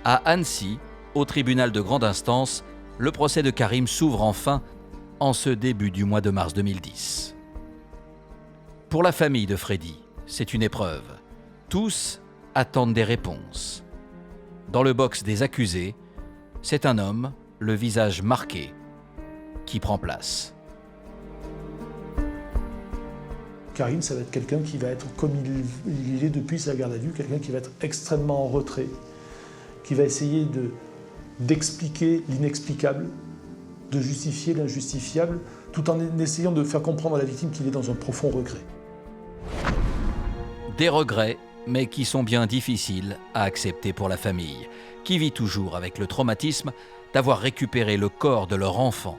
À Annecy, au tribunal de grande instance, le procès de Karim s'ouvre enfin en ce début du mois de mars 2010. Pour la famille de Freddy, c'est une épreuve. Tous attendent des réponses. Dans le box des accusés, c'est un homme, le visage marqué, qui prend place. Karim, ça va être quelqu'un qui va être comme il est depuis sa garde à vue, quelqu'un qui va être extrêmement en retrait, qui va essayer d'expliquer l'inexplicable, de justifier l'injustifiable, tout en essayant de faire comprendre à la victime qu'il est dans un profond regret. Des regrets mais qui sont bien difficiles à accepter pour la famille, qui vit toujours avec le traumatisme d'avoir récupéré le corps de leur enfant,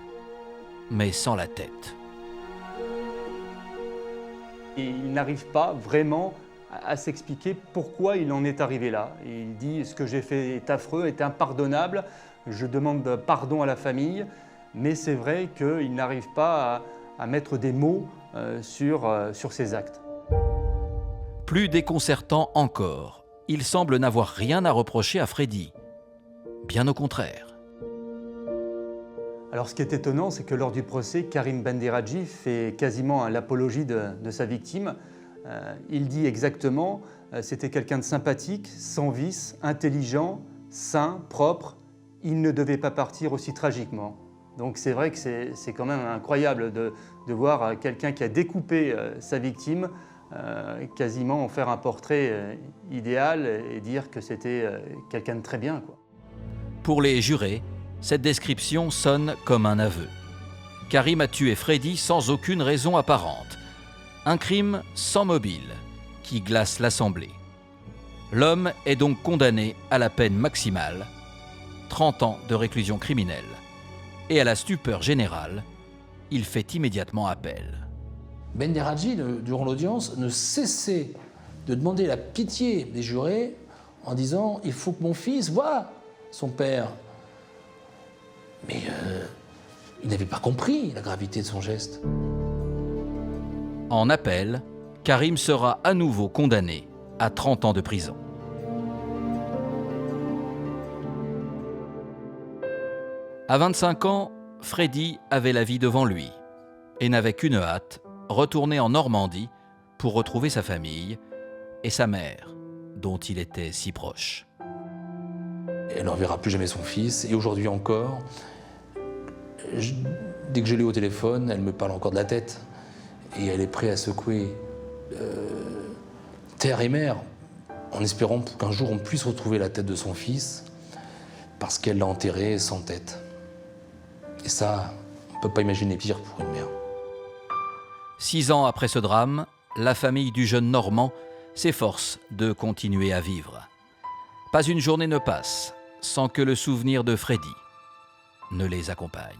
mais sans la tête. Il n'arrive pas vraiment à s'expliquer pourquoi il en est arrivé là. Il dit « ce que j'ai fait est affreux, est impardonnable, je demande pardon à la famille », mais c'est vrai qu'il n'arrive pas à mettre des mots sur ses actes. Plus déconcertant encore, il semble n'avoir rien à reprocher à Freddy. Bien au contraire. Alors ce qui est étonnant, c'est que lors du procès, Karim Benderadji fait quasiment l'apologie de sa victime. Il dit exactement c'était quelqu'un de sympathique, sans vice, intelligent, sain, propre. Il ne devait pas partir aussi tragiquement. Donc c'est vrai que c'est quand même incroyable de voir quelqu'un qui a découpé sa victime quasiment en faire un portrait idéal et dire que c'était quelqu'un de très bien, quoi. Pour les jurés, cette description sonne comme un aveu. Karim a tué Freddy sans aucune raison apparente. Un crime sans mobile, qui glace l'Assemblée. L'homme est donc condamné à la peine maximale, 30 ans de réclusion criminelle. Et à la stupeur générale, il fait immédiatement appel. Benderadji, durant l'audience, ne cessait de demander la pitié des jurés en disant « il faut que mon fils voie son père ». Mais il n'avait pas compris la gravité de son geste. En appel, Karim sera à nouveau condamné à 30 ans de prison. À 25 ans, Freddy avait la vie devant lui et n'avait qu'une hâte, retourner en Normandie pour retrouver sa famille et sa mère, dont il était si proche. Elle ne reverra plus jamais son fils, et aujourd'hui encore, dès que je l'ai au téléphone, elle me parle encore de la tête, et elle est prête à secouer terre et mer, en espérant qu'un jour on puisse retrouver la tête de son fils, parce qu'elle l'a enterré sans tête. Et ça, on ne peut pas imaginer pire pour une mère. 6 ans après ce drame, la famille du jeune Normand s'efforce de continuer à vivre. Pas une journée ne passe sans que le souvenir de Freddy ne les accompagne.